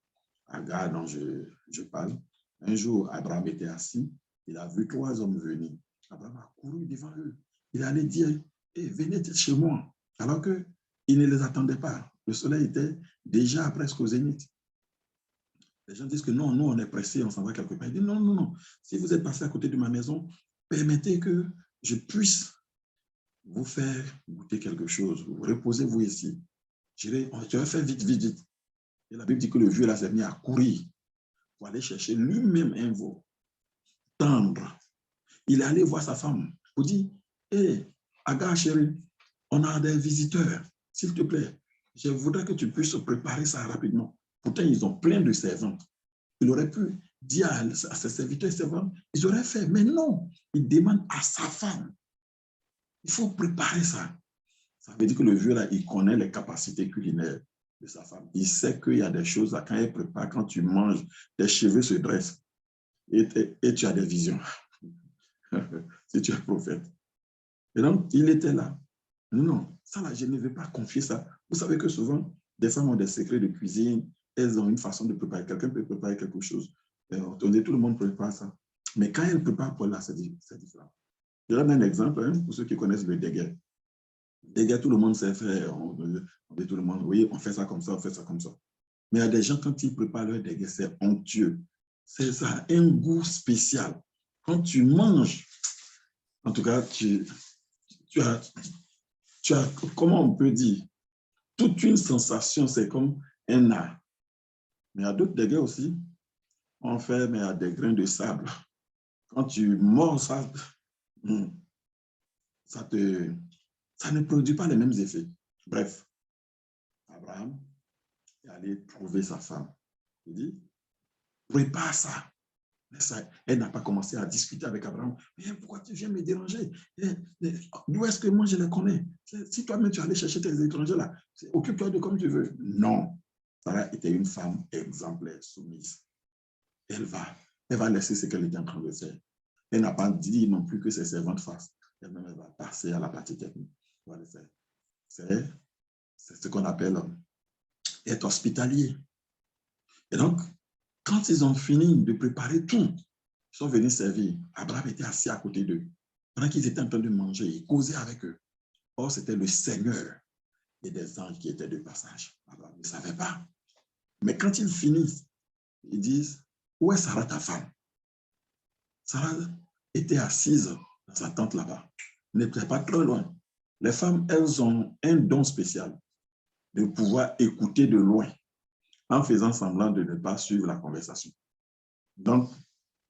Agar dont je parle, un jour, Abraham était assis, il a vu 3 hommes venir. Abraham a couru devant eux. Il allait dire, hey, venez chez moi, alors qu'il ne les attendait pas. Le soleil était déjà presque au zénith. Les gens disent que non, nous, on est pressés, on s'en va quelque part. Il dit, non, non, non. Si vous êtes passé à côté de ma maison, permettez que je puisse vous faire goûter quelque chose. Reposez-vous ici. Je vais faire vite, vite, vite. Et la Bible dit que le vieux là s'est mis à courir pour aller chercher lui-même un veau tendre. Il est allé voir sa femme pour dire, hé, Agar chérie, on a des visiteurs, s'il te plaît. Je voudrais que tu puisses préparer ça rapidement. Pourtant, ils ont plein de servantes. Il aurait pu dire à ses serviteurs et servantes, ils auraient fait, mais non, il demande à sa femme. Il faut préparer ça. Ça veut dire que le vieux là, il connaît les capacités culinaires de sa femme. Il sait qu'il y a des choses là, quand elle prépare, quand tu manges, tes cheveux se dressent et tu as des visions. Si tu es prophète. Et donc, il était là. Non, ça là, je ne vais pas confier ça. Vous savez que souvent, des femmes ont des secrets de cuisine, elles ont une façon de préparer. Quelqu'un peut préparer quelque chose. Tout le monde prépare ça. Mais quand elle prépare pour là, c'est différent. Je donne un exemple, hein, pour ceux qui connaissent le déguet. Déguet, tout le monde sait faire. On dit tout le monde, oui, on fait ça comme ça, on fait ça comme ça. Mais il y a des gens, quand ils préparent leur déguet, c'est onctueux. Ça a un goût spécial. Quand tu manges, en tout cas, tu as, comment on peut dire, toute une sensation, c'est comme un art. Mais il y a d'autres déguets aussi. On fait, mais il y a des grains de sable. Quand tu mords ça, ça ne produit pas les mêmes effets. Bref, Abraham est allé trouver sa femme. Il dit, prépare ça. Mais ça, elle n'a pas commencé à discuter avec Abraham. Mais pourquoi tu viens me déranger? D'où est-ce que moi je les connais? Si toi-même tu allais chercher tes étrangers là, occupe-toi de comme tu veux. Non. Sarah était une femme exemplaire, soumise. Elle va laisser ce qu'elle était en train de faire. Elle n'a pas dit non plus que ses servantes fassent. Elle-même, elle va passer à la partie technique. C'est ce qu'on appelle être hospitalier. Et donc, quand ils ont fini de préparer tout, Ils sont venus servir. Abraham était assis à côté d'eux. Pendant qu'ils étaient en train de manger, il causait avec eux. Or, c'était le Seigneur et des anges qui étaient de passage. Abraham ne savait pas. Mais quand ils finissent, ils disent, où est Sarah, ta femme? Sarah était assise dans sa tente là-bas. Elle n'était pas très loin. Les femmes, elles ont un don spécial de pouvoir écouter de loin en faisant semblant de ne pas suivre la conversation. Donc,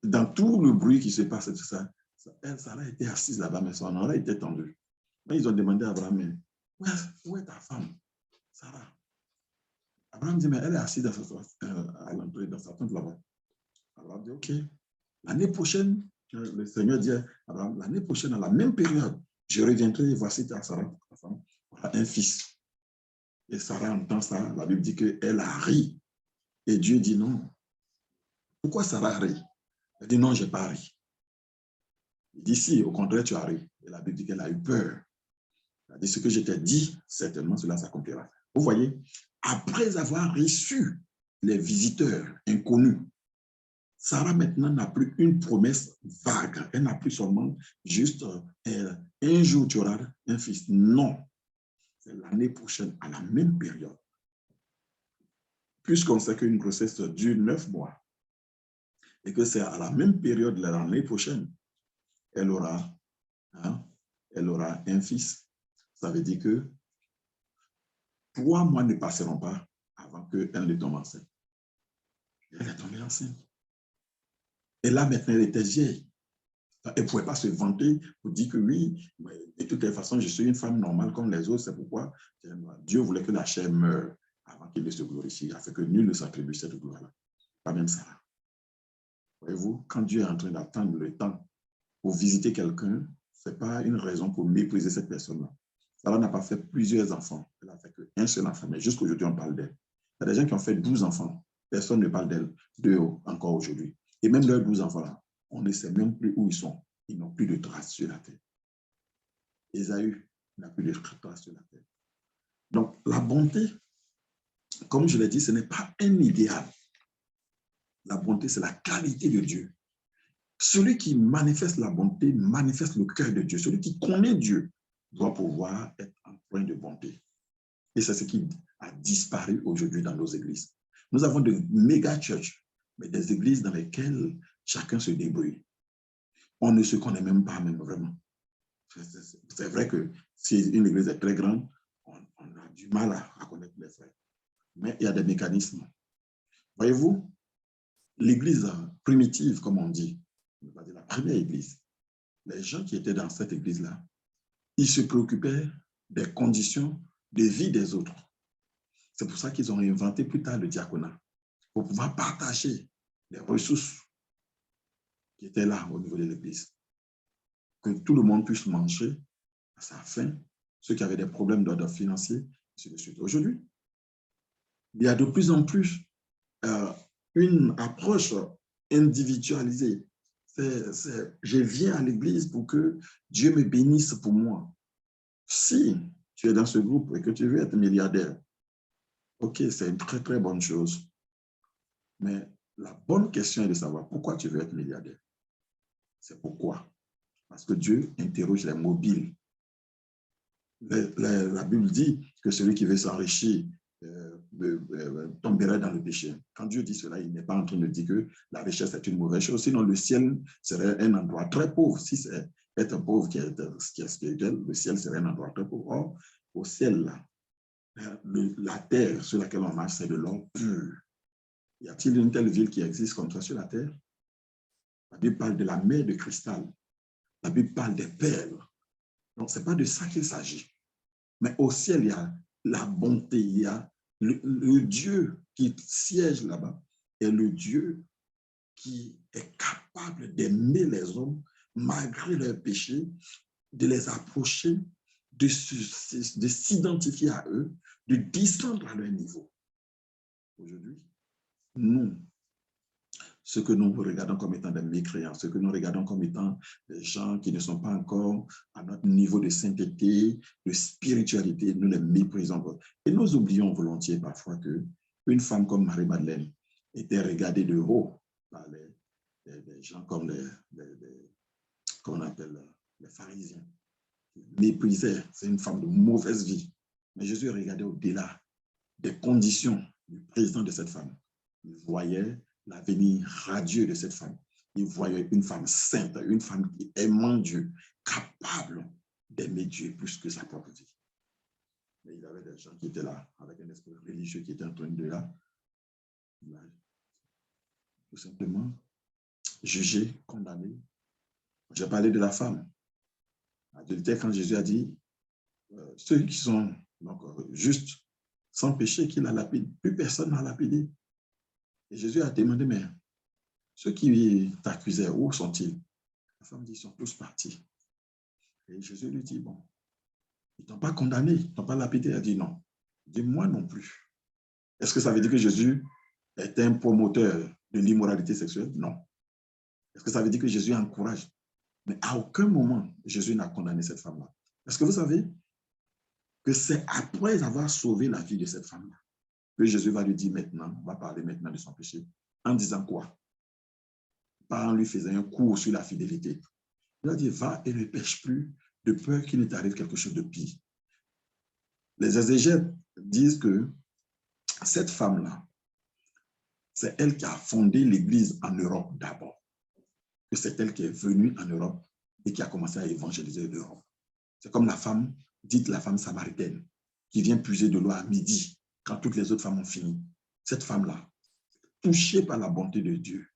dans tout le bruit qui se passe, tout ça, Sarah était assise là-bas, mais son oreille était tendue. Mais ils ont demandé à Abraham, où est ta femme, Sarah? Abraham dit, mais elle est assise à l'entrée, dans sa tente là-bas. Abraham dit, OK. L'année prochaine, le Seigneur dit à Abraham, l'année prochaine, à la même période, je reviendrai et voici ta Sarah, ta femme, aura un fils. Et Sarah entend ça, la Bible dit qu'elle a ri. Et Dieu dit non. Pourquoi Sarah a ri? Elle dit non, je n'ai pas ri. Il dit si, au contraire, tu as ri. Et la Bible dit qu'elle a eu peur. Elle a dit ce que je t'ai dit, certainement cela s'accomplira. Vous voyez, après avoir reçu les visiteurs inconnus, Sarah maintenant n'a plus une promesse vague. Elle n'a plus seulement juste un jour tu auras un fils. Non. C'est l'année prochaine, à la même période. Puisqu'on sait qu'une grossesse dure 9 mois et que c'est à la même période l'année prochaine, elle aura un fils. Ça veut dire que 3 mois ne passeront pas avant qu'elle ne tombe enceinte. Elle est tombée enceinte. Et là, maintenant, elle était vieille. Elle ne pouvait pas se vanter pour dire que oui, de toutes les façons, je suis une femme normale comme les autres. C'est pourquoi Dieu voulait que la chair meure avant qu'il ne se glorifie, afin que nul ne s'attribue cette gloire-là. Pas même ça. Voyez-vous, quand Dieu est en train d'attendre le temps pour visiter quelqu'un, ce n'est pas une raison pour mépriser cette personne-là. Sarah n'a pas fait plusieurs enfants. Elle n'a fait qu'un seul enfant, mais jusqu'aujourd'hui, on parle d'elle. Il y a des gens qui ont fait 12 enfants. Personne ne parle d'eux encore aujourd'hui. Et même leurs 12 enfants-là, on ne sait même plus où ils sont. Ils n'ont plus de traces sur la terre. Ésaü n'a plus de traces sur la terre. Donc, la bonté, comme je l'ai dit, ce n'est pas un idéal. La bonté, c'est la qualité de Dieu. Celui qui manifeste la bonté manifeste le cœur de Dieu. Celui qui connaît Dieu doit pouvoir être empreint de bonté. Et c'est ce qui a disparu aujourd'hui dans nos églises. Nous avons de méga churches, mais des églises dans lesquelles chacun se débrouille. On ne se connaît même pas, même vraiment. C'est vrai que si une église est très grande, on a du mal à connaître les frères. Mais il y a des mécanismes. Voyez-vous, l'église primitive, comme on dit, la première église, les gens qui étaient dans cette église-là, ils se préoccupaient des conditions de vie des autres. C'est pour ça qu'ils ont inventé plus tard le diaconat, pour pouvoir partager les ressources qui étaient là au niveau de l'église. Que tout le monde puisse manger à sa faim, ceux qui avaient des problèmes d'ordre financier, ainsi de suite. Aujourd'hui, il y a de plus en plus une approche individualisée. Je viens à l'église pour que Dieu me bénisse pour moi. Si tu es dans ce groupe et que tu veux être milliardaire, ok, c'est une très, très bonne chose. Mais la bonne question est de savoir pourquoi tu veux être milliardaire. C'est pourquoi. Parce que Dieu interroge les mobiles. La Bible dit que celui qui veut s'enrichir tomberait dans le péché. Quand Dieu dit cela, il n'est pas en train de dire que la richesse est une mauvaise chose. Sinon, le ciel serait un endroit très pauvre. Si c'est être pauvre qui est spirituel, le ciel serait un endroit très pauvre. Or, au ciel, là, la terre sur laquelle on marche, c'est de l'or pur. Y a-t-il une telle ville qui existe comme ça sur la terre? La Bible parle de la mer de cristal. La Bible parle des perles. Donc, ce n'est pas de ça qu'il s'agit. Mais au ciel, il y a la bonté, il y a le Dieu qui siège là-bas est le Dieu qui est capable d'aimer les hommes malgré leurs péchés, de les approcher, de s'identifier à eux, de descendre à leur niveau. Aujourd'hui, nous, ce que nous regardons comme étant des mécréants, ce que nous regardons comme étant des gens qui ne sont pas encore à notre niveau de sainteté, de spiritualité, nous les méprisons. Et nous oublions volontiers parfois qu'une femme comme Marie-Madeleine était regardée de haut par des gens comme qu'on appelle les pharisiens. Méprisaient, c'est une femme de mauvaise vie. Mais Jésus regardait au-delà des conditions du président de cette femme. Il voyait l'avenir radieux de cette femme. Il voyait une femme sainte, une femme qui aimant Dieu, capable d'aimer Dieu plus que sa propre vie. Mais il y avait des gens qui étaient là, avec un esprit religieux qui était en train de là, tout simplement, juger, condamner. J'ai parlé de la femme. Adultère, quand Jésus a dit, ceux qui sont donc, justes, sans péché, qu'il a lapidé, plus personne n'a lapidé. Et Jésus a demandé, mais ceux qui t'accusaient, où sont-ils? La femme dit, ils sont tous partis. Et Jésus lui dit, bon, ils ne t'ont pas condamné, ils ne t'ont pas lapidé. Elle dit, non. Il dit, moi non plus. Est-ce que ça veut dire que Jésus est un promoteur de l'immoralité sexuelle? Non. Est-ce que ça veut dire que Jésus encourage? Mais à aucun moment, Jésus n'a condamné cette femme-là. Est-ce que vous savez que c'est après avoir sauvé la vie de cette femme-là que Jésus va lui dire maintenant, va parler maintenant de son péché, en disant quoi? Pas en lui faisant un cours sur la fidélité. Il a dit, va et ne pêche plus de peur qu'il ne t'arrive quelque chose de pire. Les exégètes disent que cette femme-là, c'est elle qui a fondé l'Église en Europe d'abord. Que c'est elle qui est venue en Europe et qui a commencé à évangéliser l'Europe. C'est comme la femme, dite la femme samaritaine, qui vient puiser de l'eau à midi, quand toutes les autres femmes ont fini. Cette femme-là, touchée par la bonté de Dieu,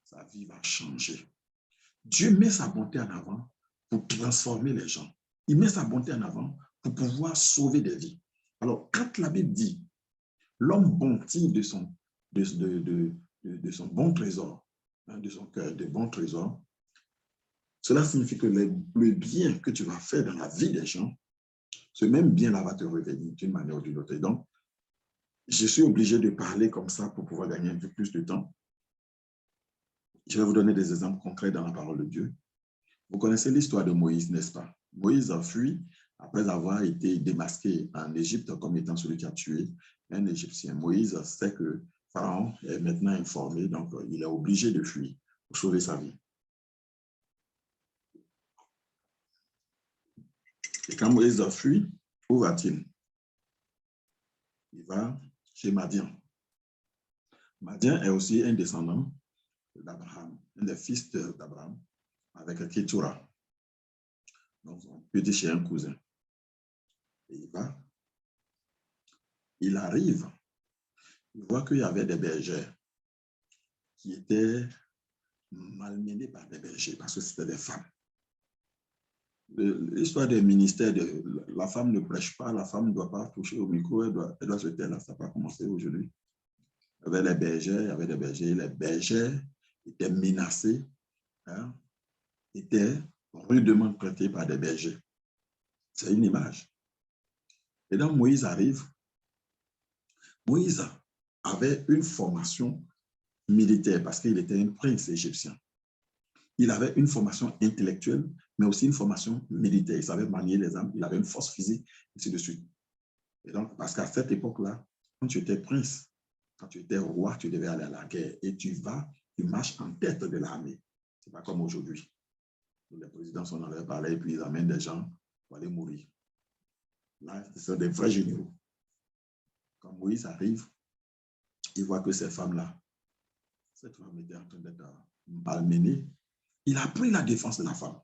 sa vie va changer. Dieu met sa bonté en avant pour transformer les gens. Il met sa bonté en avant pour pouvoir sauver des vies. Alors, quand la Bible dit, l'homme bâtit de son bon trésor, de son cœur, de bons trésors, cela signifie que le bien que tu vas faire dans la vie des gens, ce même bien-là va te revenir d'une manière ou d'une autre. Et donc, je suis obligé de parler comme ça pour pouvoir gagner un peu plus de temps. Je vais vous donner des exemples concrets dans la parole de Dieu. Vous connaissez l'histoire de Moïse, n'est-ce pas? Moïse a fui après avoir été démasqué en Égypte comme étant celui qui a tué un Égyptien. Moïse sait que Pharaon est maintenant informé, donc il est obligé de fuir pour sauver sa vie. Et quand Moïse a fui, où va-t-il? Il va chez Madian. Madian est aussi un descendant d'Abraham, un des fils d'Abraham, avec Ketura. Donc, on peut dire chez un cousin. Et il va. Il arrive. Il voit qu'il y avait des bergères qui étaient malmenées par des bergers parce que c'était des femmes. L'histoire des ministères, la femme ne prêche pas, la femme ne doit pas toucher au micro, elle doit se taire, là, ça n'a pas commencé aujourd'hui. Il y avait les bergers, les bergers étaient menacés, hein, étaient rudement traités par des bergers. C'est une image. Et donc Moïse arrive. Moïse avait une formation militaire parce qu'il était un prince égyptien. Il avait une formation intellectuelle, mais aussi une formation militaire. Il savait manier les armes, il avait une force physique, ainsi de suite. Et donc, parce qu'à cette époque-là, quand tu étais prince, quand tu étais roi, tu devais aller à la guerre et tu marches en tête de l'armée. Ce n'est pas comme aujourd'hui. Les présidents sont dans leur palais et puis ils amènent des gens pour aller mourir. Là, ce sont des vrais généraux. Quand Moïse arrive, il voit que ces femmes-là, cette femme était en train d'être malmenée. Il a pris la défense de la femme.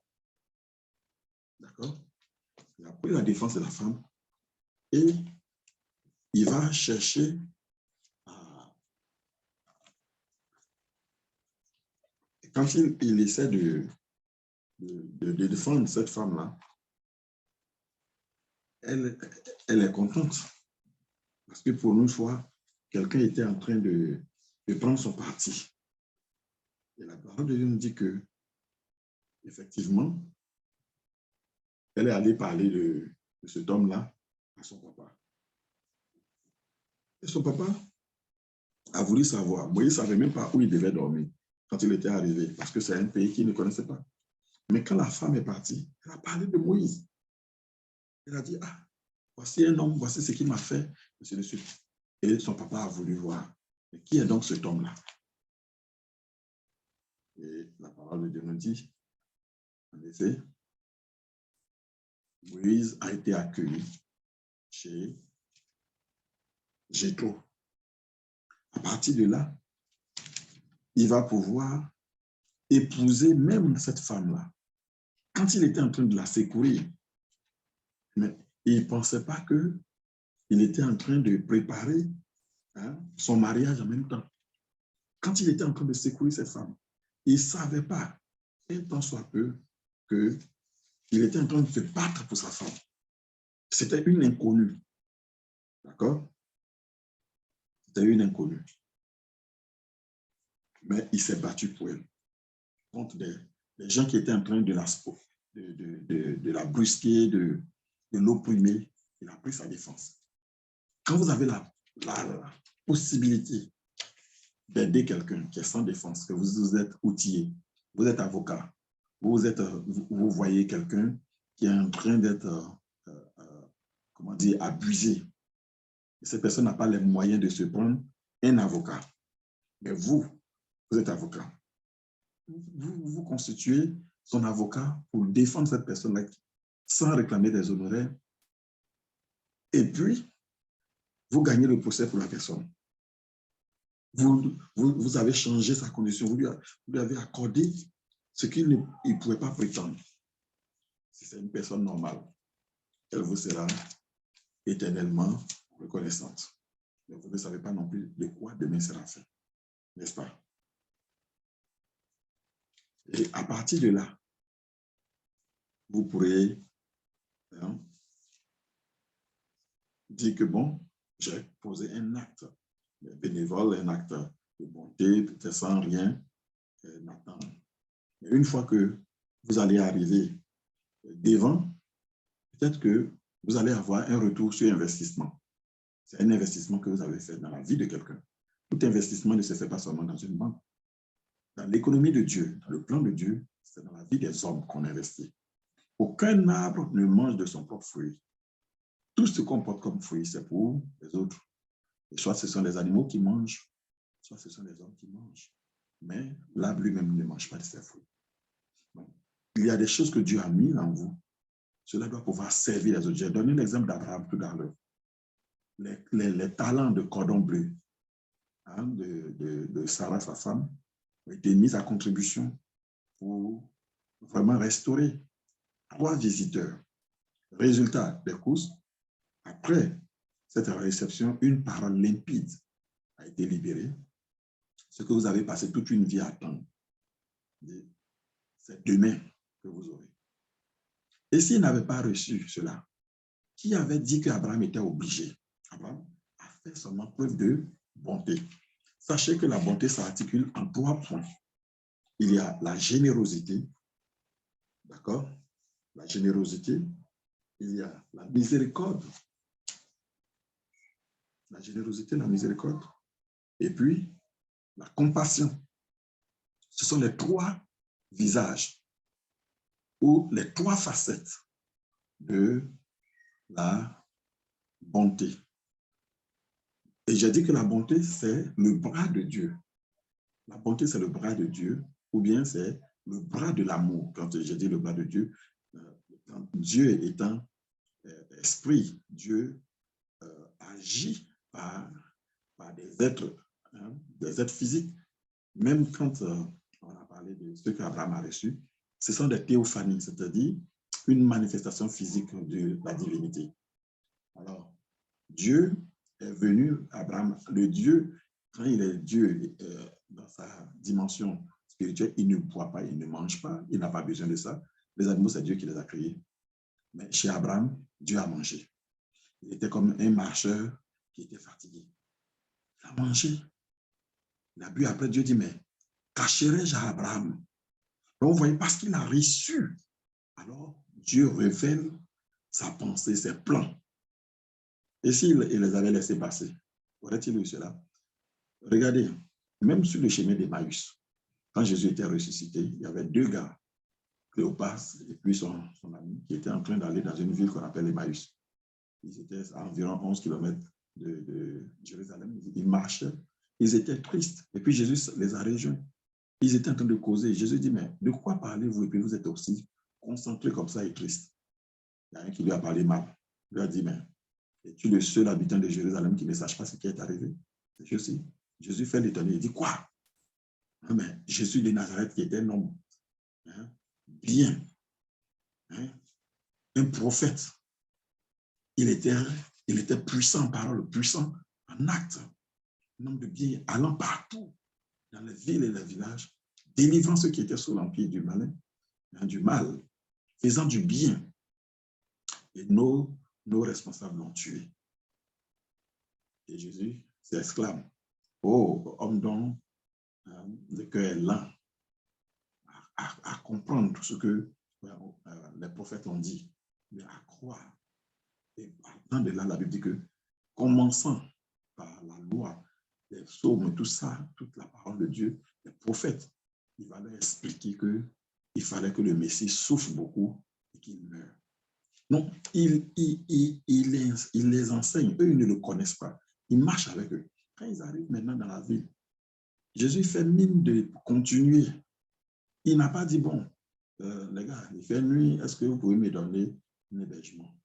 D'accord? Il a pris la défense de la femme et il va chercher quand il essaie de défendre cette femme-là, elle est contente. Parce que pour une fois, quelqu'un était en train de prendre son parti. Et la parole de Dieu nous dit que, effectivement, elle est allée parler de cet homme-là à son papa. Et son papa a voulu savoir. Moïse ne savait même pas où il devait dormir quand il était arrivé, parce que c'est un pays qu'il ne connaissait pas. Mais quand la femme est partie, elle a parlé de Moïse. Elle a dit, ah, voici un homme, voici ce qu'il m'a fait, ainsi de suite. Et son papa a voulu voir. Mais qui est donc cet homme-là? Et la parole de Dieu nous dit, en effet, Moïse a été accueilli chez Jéthro. À partir de là, il va pouvoir épouser même cette femme-là. Quand il était en train de la secourir, mais il ne pensait pas qu'il était en train de préparer son mariage en même temps. Quand il était en train de secourir cette femme, il ne savait pas, un tant soit peu, qu'il était en train de se battre pour sa femme. C'était une inconnue. D'accord? C'était une inconnue. Mais il s'est battu pour elle. Contre des gens qui étaient en train de la brusquer, de l'opprimer. Il a pris sa défense. Quand vous avez la possibilité d'aider quelqu'un qui est sans défense, que vous êtes outillé, vous êtes avocat, vous voyez quelqu'un qui est en train d'être, comment dire, abusé. Et cette personne n'a pas les moyens de se prendre un avocat. Mais vous êtes avocat. Vous constituez son avocat pour défendre cette personne-là sans réclamer des honoraires. Et puis, vous gagnez le procès pour la personne. Vous avez changé sa condition. Vous lui avez accordé ce qu'il ne pouvait pas prétendre. Si c'est une personne normale, elle vous sera éternellement reconnaissante. Mais vous ne savez pas non plus de quoi demain sera fait. N'est-ce pas? Et à partir de là, vous pourrez dire que bon, j'ai posé un acte bénévole, un acte de bonté, peut-être sans rien m'attendre. Mais une fois que vous allez arriver devant, peut-être que vous allez avoir un retour sur investissement. C'est un investissement que vous avez fait dans la vie de quelqu'un. Tout investissement ne se fait pas seulement dans une banque. Dans l'économie de Dieu, dans le plan de Dieu, c'est dans la vie des hommes qu'on investit. Aucun arbre ne mange de son propre fruit. Tout ce qu'on porte comme fruit, c'est pour les autres. Et soit ce sont les animaux qui mangent, soit ce sont les hommes qui mangent. Mais l'arbre lui-même ne mange pas de ses fruits. Donc, il y a des choses que Dieu a mises en vous. Cela doit pouvoir servir les autres. J'ai donné l'exemple d'Abraham tout à l'heure. Les talents de cordon bleu de Sarah, sa femme, ont été mis à contribution pour vraiment restaurer 3 visiteurs. Résultat des courses, après cette réception, une parole limpide a été libérée. Ce que vous avez passé toute une vie à attendre, c'est demain que vous aurez. Et s'il n'avait pas reçu cela, qui avait dit qu'Abraham était obligé? Abraham a fait seulement preuve de bonté. Sachez que la bonté s'articule en 3 points. Il y a la générosité, d'accord? La générosité, il y a la miséricorde. La générosité, la miséricorde, et puis la compassion. Ce sont les 3 visages ou les 3 facettes de la bonté. Et j'ai dit que la bonté, c'est le bras de Dieu. La bonté, c'est le bras de Dieu, ou bien c'est le bras de l'amour. Quand j'ai dit le bras de Dieu, quand Dieu étant esprit, Dieu agit par des êtres physiques. Même quand on a parlé de ce qu'Abraham a reçu, ce sont des théophanies, c'est-à-dire une manifestation physique de la divinité. Alors, Dieu est venu, Abraham, le Dieu, quand il est Dieu dans sa dimension spirituelle, il ne boit pas, il ne mange pas, il n'a pas besoin de ça. Les animaux, c'est Dieu qui les a créés. Mais chez Abraham, Dieu a mangé. Il était comme un marcheur qui était fatigué. Il a mangé. Il a bu. Après, Dieu dit, mais cacherai-je à Abraham? Donc, vous voyez, parce qu'il a reçu, alors Dieu révèle sa pensée, ses plans. Et s'il les avait laissés passer, aurait-il eu cela? Regardez, même sur le chemin d'Emmaüs, quand Jésus était ressuscité, il y avait 2 gars, Cléopas et puis son ami, qui étaient en train d'aller dans une ville qu'on appelle Emmaüs. Ils étaient à environ 11 km de Jérusalem. Ils marchaient, ils étaient tristes. Et puis Jésus les a rejoints. Ils étaient en train de causer. Jésus dit, mais de quoi parlez-vous? Et puis vous êtes aussi concentrés comme ça et tristes. Il y a un qui lui a parlé mal. Il lui a dit, mais es-tu le seul habitant de Jérusalem qui ne sache pas ce qui est arrivé? C'est Jésus. Jésus fait l'étonné. Il dit, quoi? Mais Jésus de Nazareth qui était un homme bien, un prophète. Il était puissant en parole, puissant en acte. Un homme de bien, allant partout, dans les villes et les villages, délivrant ceux qui étaient sous l'empire du malin, du mal, faisant du bien. Et nos responsables l'ont tué. Et Jésus s'exclame, oh, homme dont le cœur est lent à comprendre tout ce que les prophètes ont dit, mais à croire. Et partant de là, la Bible dit que, commençant par la loi, les psaumes, tout ça, toute la parole de Dieu, les prophètes, il va leur expliquer qu'il fallait que le Messie souffre beaucoup et qu'il meure. Donc, il les enseigne. Eux, ils ne le connaissent pas. Il marche avec eux. Quand ils arrivent maintenant dans la ville, Jésus fait mine de continuer. Il n'a pas dit, bon, les gars, il fait nuit, est-ce que vous pouvez me donner un hébergement?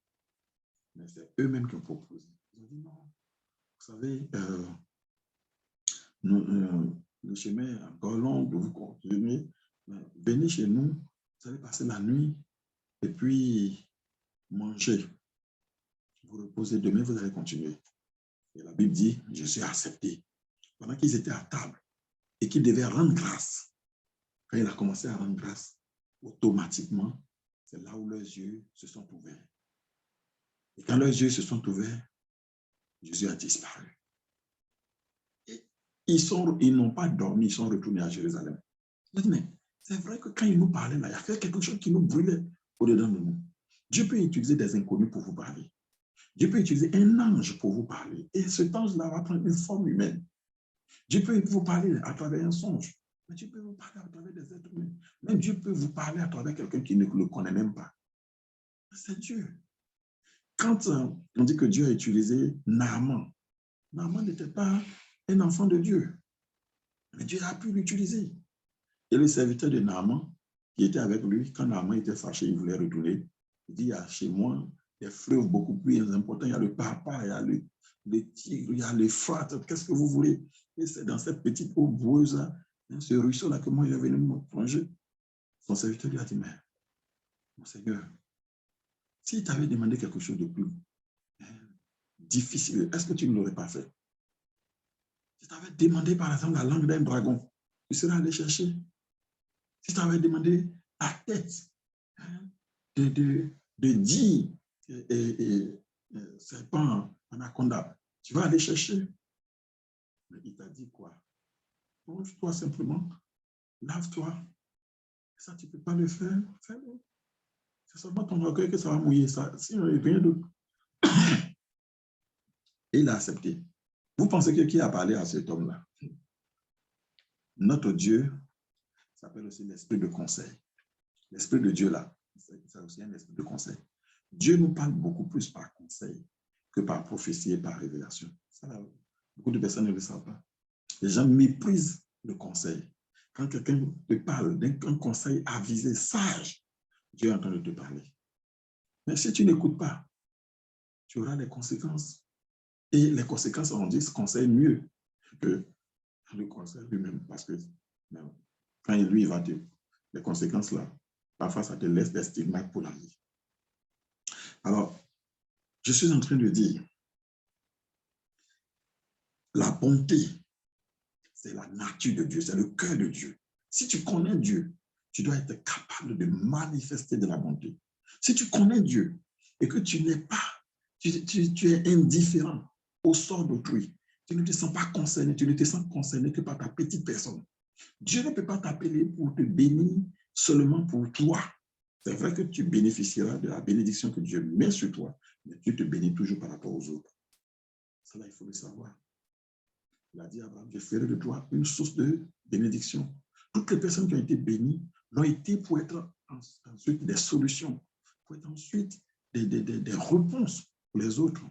Mais c'est eux-mêmes qui ont proposé. Ils ont dit, non, vous savez, le chemin est encore long, de vous continuer. Venez chez nous, vous allez passer la nuit et puis manger. Vous reposez, demain, vous allez continuer. Et la Bible dit, Jésus a accepté. Pendant qu'ils étaient à table et qu'ils devaient rendre grâce, quand il a commencé à rendre grâce, automatiquement, c'est là où leurs yeux se sont ouverts. Et quand leurs yeux se sont ouverts, Jésus a disparu. Et ils n'ont pas dormi, ils sont retournés à Jérusalem. Je dis, mais c'est vrai que quand il nous parlait là, il y avait quelque chose qui nous brûlait au-dedans de nous. Dieu peut utiliser des inconnus pour vous parler. Dieu peut utiliser un ange pour vous parler. Et cet ange-là va prendre une forme humaine. Dieu peut vous parler à travers un songe. Mais Dieu peut vous parler à travers des êtres humains. Même Dieu peut vous parler à travers quelqu'un qui ne le connaît même pas. C'est Dieu. Quand on dit que Dieu a utilisé Naaman, Naaman n'était pas un enfant de Dieu. Mais Dieu a pu l'utiliser. Et le serviteur de Naaman, qui était avec lui, quand Naaman était fâché, il voulait retourner. Il dit, il y a chez moi des fleuves beaucoup plus importants. Il y a le Papa, il y a le Tigre, il y a l'Euphrate. Qu'est-ce que vous voulez? Et c'est dans cette petite eau boueuse, ce ruisseau-là que moi, il est venu me plonger. Son serviteur lui a dit, mais mon Seigneur, s'il t'avait demandé quelque chose de plus difficile, est-ce que tu ne l'aurais pas fait? Si tu t'avais demandé, par exemple, la langue d'un dragon, tu serais allé chercher. Si tu avais demandé la tête de 10 serpents anaconda, tu vas aller chercher. Mais il t'a dit quoi? Plonge-toi simplement, lave-toi. Ça, tu ne peux pas le faire. Fais-le. C'est seulement ton orgueil que ça va mouiller. Ça. Sinon, il n'y a rien d'autre. Et il a accepté. Vous pensez que qui a parlé à cet homme-là? Notre Dieu s'appelle aussi l'esprit de conseil. L'esprit de Dieu, là, c'est aussi un esprit de conseil. Dieu nous parle beaucoup plus par conseil que par prophétie et par révélation. Ça, là, beaucoup de personnes ne le savent pas. Les gens méprisent le conseil. Quand quelqu'un te parle d'un conseil avisé, sage, Dieu est en train de te parler. Mais si tu n'écoutes pas, tu auras les conséquences. Et les conséquences, on dit, ce conseil mieux que le conseil lui-même. Parce que quand lui, il va te... Les conséquences là, parfois, ça te laisse des stigmates pour la vie. Alors, je suis en train de dire, la bonté, c'est la nature de Dieu, c'est le cœur de Dieu. Si tu connais Dieu, tu dois être capable de manifester de la bonté. Si tu connais Dieu et que tu n'es pas, tu es indifférent au sort d'autrui, tu ne te sens pas concerné, tu ne te sens concerné que par ta petite personne. Dieu ne peut pas t'appeler pour te bénir seulement pour toi. C'est vrai que tu bénéficieras de la bénédiction que Dieu met sur toi, mais Dieu te bénit toujours par rapport aux autres. Cela, il faut le savoir. Il a dit à Abraham, je ferai de toi une source de bénédiction. Toutes les personnes qui ont été bénies l'ont été pour être ensuite des solutions, pour être ensuite des réponses pour les autres.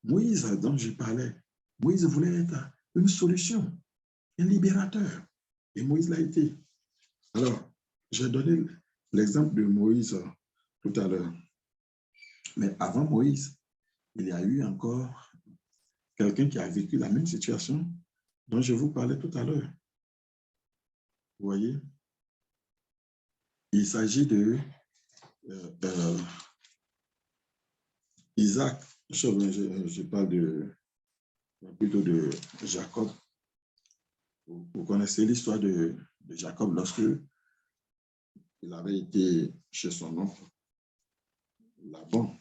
Moïse, dont je parlais, Moïse voulait être une solution, un libérateur. Et Moïse l'a été. Alors, j'ai donné l'exemple de Moïse tout à l'heure. Mais avant Moïse, il y a eu encore quelqu'un qui a vécu la même situation dont je vous parlais tout à l'heure. Vous voyez? Il s'agit de Isaac. Je parle plutôt de Jacob. Vous connaissez l'histoire de Jacob lorsque il avait été chez son oncle Laban.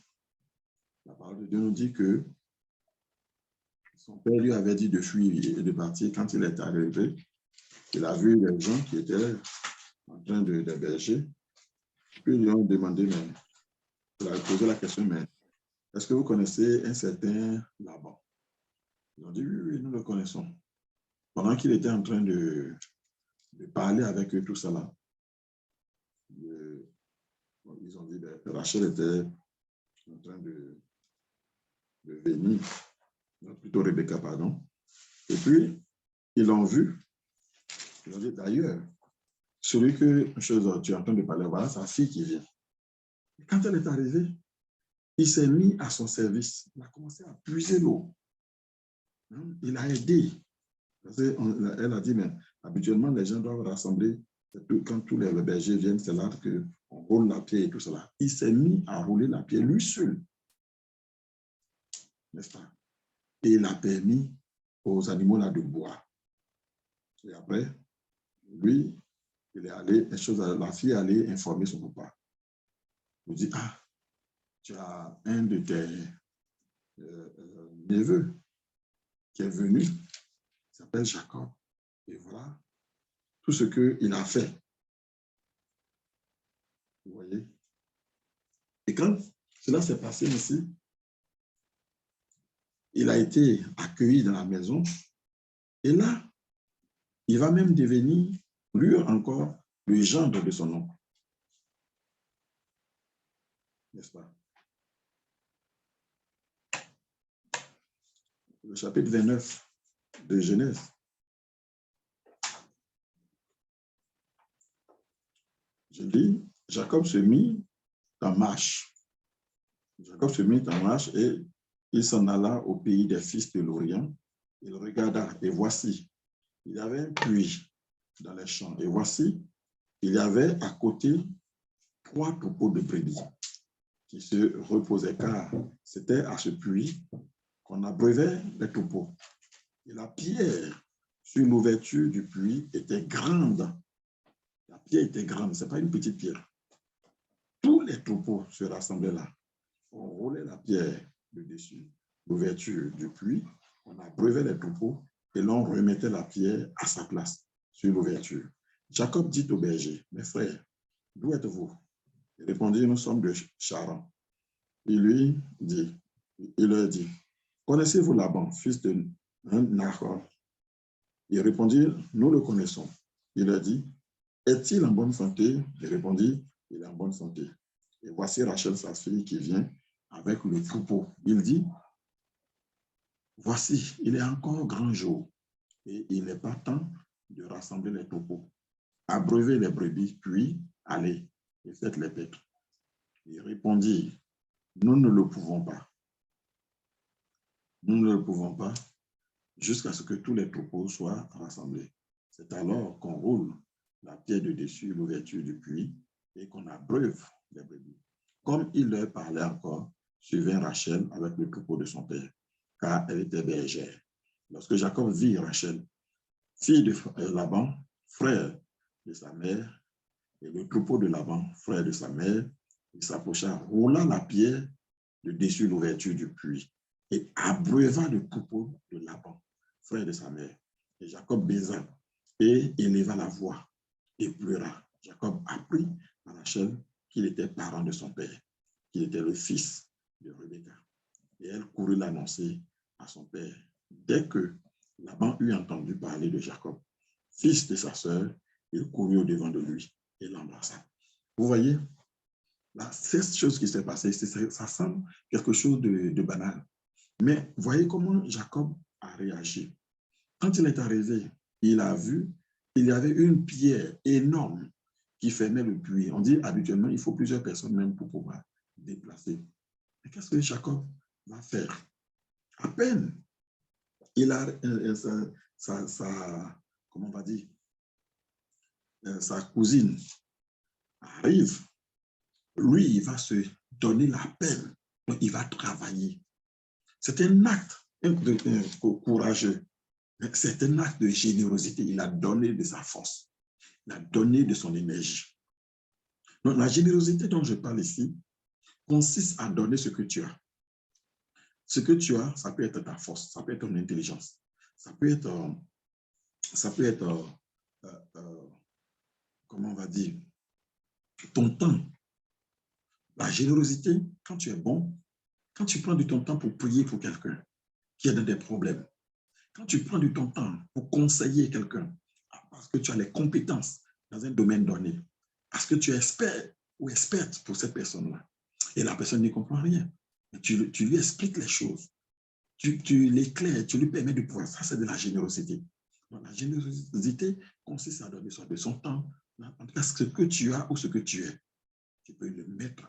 La parole de Dieu nous dit que son père lui avait dit de fuir et de partir. Quand il est arrivé, il a vu les gens qui étaient en train d'héberger. Puis ils lui ont demandé, mais il a posé la question, mais est-ce que vous connaissez un certain Laban? Ils ont dit, oui, oui, nous le connaissons. Pendant qu'il était en train de parler avec eux, tout ça là, ils ont dit, ben, Rachel était en train de venir, plutôt Rebecca, pardon. Et puis, ils l'ont vu. Ils ont dit, d'ailleurs, celui que tu es en train de parler, voilà sa fille qui vient. Et quand elle est arrivée, il s'est mis à son service. Il a commencé à puiser l'eau. Il a aidé. Elle a dit, mais habituellement, les gens doivent rassembler. Quand tous les bergers viennent, c'est là qu'on roule la pierre et tout cela. Il s'est mis à rouler la pierre lui seul. N'est-ce pas? Et il a permis aux animaux là de boire. Et après, lui, il est allé, la fille est allée informer son papa. Il dit, ah, tu as un de tes neveux qui est venu, il s'appelle Jacob. Et voilà tout ce qu'il a fait. Vous voyez? Et quand cela s'est passé ici, il a été accueilli dans la maison. Et là, il va même devenir, lui encore, le gendre de son oncle. N'est-ce pas? Le chapitre 29 de Genèse. Je dis, Jacob se mit en marche. Jacob se mit en marche et il s'en alla au pays des fils de l'Orient. Il regarda et voici, il y avait un puits dans les champs. Et voici, il y avait à côté 3 troupeaux de brebis qui se reposaient, car c'était à ce puits qu'on abreuvait les troupeaux. Et la pierre sur l'ouverture du puits était grande. La pierre était grande, ce n'est pas une petite pierre. Tous les troupeaux se rassemblaient là. On roulait la pierre de dessus, l'ouverture du puits, on abreuvait les troupeaux et l'on remettait la pierre à sa place sur l'ouverture. Jacob dit au berger, mes frères, d'où êtes-vous? Il répondit, nous sommes de Charan. Il leur dit, connaissez-vous Laban, fils de Nahor? Il répondit, nous le connaissons. Il leur dit, est-il en bonne santé? Il répondit, il est en bonne santé. Et voici Rachel, sa fille, qui vient avec le troupeau. Il dit, voici, il est encore grand jour et il n'est pas temps de rassembler les troupeaux. Abreuvez les brebis, puis allez et faites les paîtres. Il répondit, nous ne le pouvons pas. Nous ne le pouvons pas jusqu'à ce que tous les troupeaux soient rassemblés. C'est alors qu'on roule la pierre de dessus, l'ouverture du puits, et qu'on abreuve les brebis. Comme il leur parlait encore, survint Rachel avec le troupeau de son père, car elle était bergère. Lorsque Jacob vit Rachel, fille de Laban, frère de sa mère, et le troupeau de Laban, frère de sa mère, il s'approcha, roula la pierre de dessus l'ouverture du puits, et abreuva le troupeau de Laban, frère de sa mère. Et Jacob baisa et éleva la voix et pleura. Jacob apprit à Rachel qu'il était parent de son père, qu'il était le fils de Rebecca. Et elle courut l'annoncer à son père. Dès que Laban eut entendu parler de Jacob, fils de sa sœur, il courut au-devant de lui et l'embrassa. Vous voyez, là, cette chose qui s'est passée, ça semble quelque chose de banal. Mais voyez comment Jacob a réagi. Quand il est arrivé, il a vu il y avait une pierre énorme qui fermait le puits. On dit habituellement, il faut plusieurs personnes même pour pouvoir déplacer. Mais qu'est-ce que Jacob va faire? À peine il a comment on va dire, sa cousine arrive, lui, il va se donner la peine. Donc, il va travailler. C'est un acte courageux. C'est un acte de générosité. Il a donné de sa force. Il a donné de son énergie. Donc, la générosité dont je parle ici consiste à donner ce que tu as. Ce que tu as, ça peut être ta force, ça peut être ton intelligence, ça peut être comment on va dire, ton temps. La générosité, quand tu es bon, quand tu prends de ton temps pour prier pour quelqu'un qui est dans des problèmes, quand tu prends de ton temps pour conseiller quelqu'un, parce que tu as les compétences dans un domaine donné, parce que tu es expert ou experte pour cette personne-là, et la personne ne comprend rien, tu lui expliques les choses, tu l'éclaires, tu lui permets de pouvoir. Ça, c'est de la générosité. Donc, la générosité consiste à donner soit de son temps, en tout cas, ce que tu as ou ce que tu es, tu peux le mettre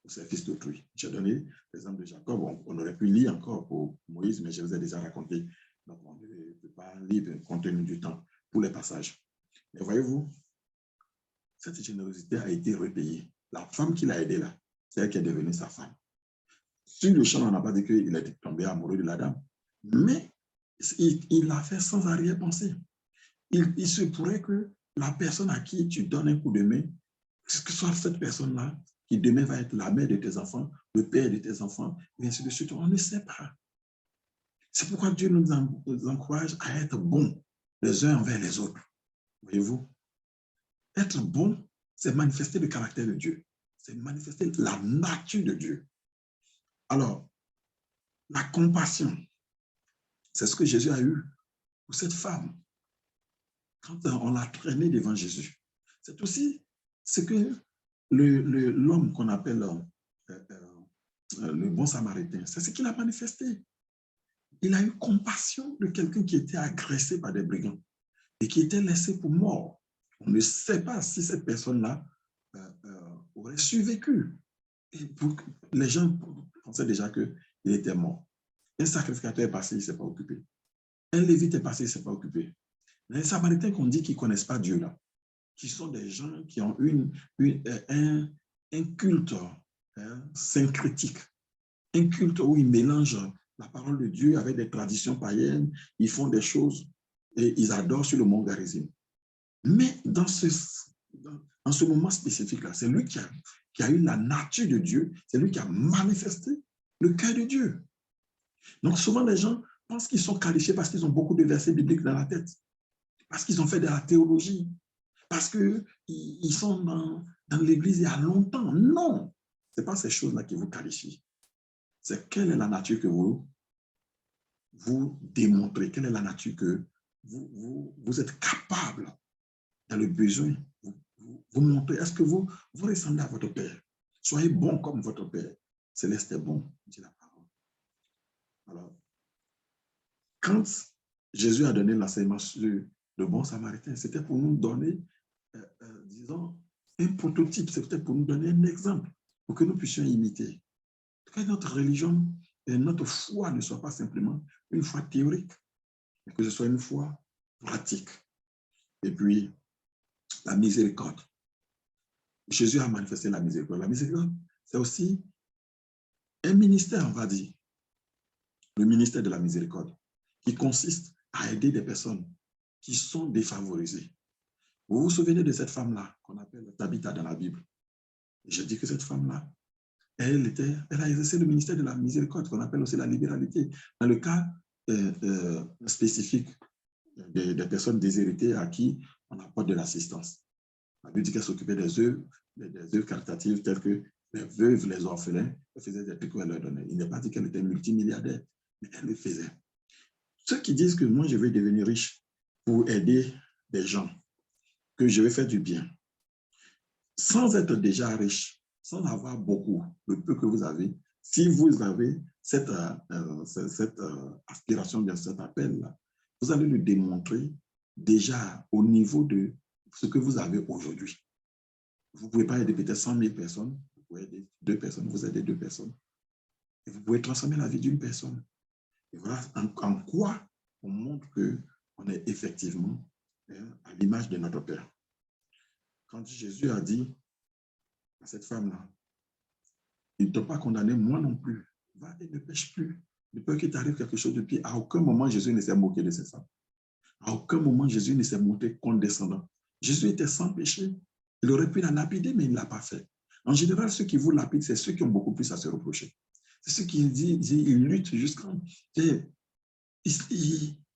au service d'autrui. J'ai donné l'exemple de Jacob. On aurait pu lire encore pour Moïse, mais je vous ai déjà raconté. Donc, on ne peut pas lire compte tenu du temps pour les passages. Mais voyez-vous, cette générosité a été repayée. La femme qui l'a aidé là, c'est elle qui est devenue sa femme. Sur le champ, on n'a pas dit qu'il était tombé amoureux de la dame, mais il l'a fait sans arrière-pensée. Il se pourrait que la personne à qui tu donnes un coup de main, que ce soit cette personne-là, qui demain va être la mère de tes enfants, le père de tes enfants, et ainsi de suite, on ne sait pas. C'est pourquoi Dieu nous encourage à être bons les uns envers les autres. Voyez-vous? Être bon, c'est manifester le caractère de Dieu. C'est manifester la nature de Dieu. Alors, la compassion, c'est ce que Jésus a eu pour cette femme quand on l'a traînée devant Jésus. C'est aussi ce que l'homme qu'on appelle le bon samaritain, c'est ce qu'il a manifesté. Il a eu compassion de quelqu'un qui était agressé par des brigands et qui était laissé pour mort. On ne sait pas si cette personne-là aurait survécu. Et les gens pensaient déjà qu'il était mort. Un sacrificateur est passé, il ne s'est pas occupé. Un lévite est passé, il ne s'est pas occupé. Les Samaritains qu'on dit qu'ils ne connaissent pas Dieu, là, qui sont des gens qui ont un culte syncrétique, un culte où ils mélangent la parole de Dieu avec des traditions païennes, ils font des choses et ils adorent sur le mont Garizim. Mais dans ce moment spécifique-là, c'est lui qui a eu la nature de Dieu, c'est lui qui a manifesté le cœur de Dieu. Donc souvent, les gens pensent qu'ils sont qualifiés parce qu'ils ont beaucoup de versets bibliques dans la tête, parce qu'ils ont fait de la théologie, parce qu'ils sont dans l'Église il y a longtemps. Non, ce n'est pas ces choses-là qui vous qualifient. C'est quelle est la nature que vous démontrez, quelle est la nature que vous êtes capable, dans le besoin, vous montrez. Est-ce que vous ressemblez à votre Père? Soyez bon comme votre Père. Céleste est bon, dit la parole. Alors, quand Jésus a donné l'enseignement sur le bon samaritain, c'était pour nous donner, disons, un prototype, c'était pour nous donner un exemple, pour que nous puissions imiter. Que notre religion et notre foi ne soit pas simplement une foi théorique, mais que ce soit une foi pratique. Et puis, la miséricorde. Jésus a manifesté la miséricorde. La miséricorde, c'est aussi un ministère, on va dire, le ministère de la miséricorde, qui consiste à aider des personnes qui sont défavorisées. Vous vous souvenez de cette femme-là, qu'on appelle Tabitha dans la Bible? Je dis que cette femme-là, elle a exercé le ministère de la miséricorde, qu'on appelle aussi la libéralité. Dans le cas spécifique des personnes déshéritées à qui on apporte de l'assistance. La Bible dit qu'elle s'occupait des œuvres caritatives telles que les veuves, les orphelins, elle faisait des trucs qu'elle leur donnait. Il n'est pas dit qu'elle était multimilliardaire, mais elle le faisait. Ceux qui disent que moi, je vais devenir riche pour aider des gens, que je vais faire du bien, sans être déjà riche, sans avoir beaucoup, le peu que vous avez, si vous avez cette aspiration, bien cet appel-là, vous allez le démontrer déjà au niveau de ce que vous avez aujourd'hui. Vous ne pouvez pas aider peut-être 100 000 personnes, vous pouvez aider 2 personnes, vous aidez 2 personnes. Et vous pouvez transformer la vie d'une personne. Et voilà en quoi on montre qu'on est effectivement à l'image de notre Père. Quand Jésus a dit à cette femme-là, il ne t'a pas condamné, moi non plus. Va et ne pêche plus. De peur qu'il t'arrive quelque chose de pire. À aucun moment, Jésus ne s'est moqué de cette femme. À aucun moment, Jésus ne s'est montré condescendant. Jésus était sans péché. Il aurait pu la lapider, mais il ne l'a pas fait. En général, ceux qui vous lapident, c'est ceux qui ont beaucoup plus à se reprocher. C'est ceux qui disent, ils luttent jusqu'à...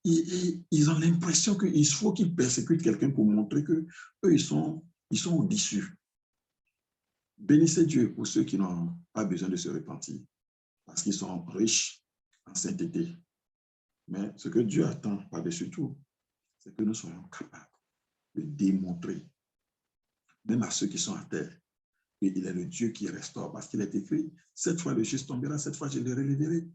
Ils ont l'impression qu'il faut qu'ils persécutent quelqu'un pour montrer qu'eux, ils sont au-dessus. Bénissez Dieu pour ceux qui n'ont pas besoin de se repentir, parce qu'ils sont riches en sainteté. Mais ce que Dieu attend par-dessus tout, c'est que nous soyons capables de démontrer, même à ceux qui sont à terre, qu'il est le Dieu qui restaure, parce qu'il est écrit, cette fois le juste tombera, cette fois je le relèverai.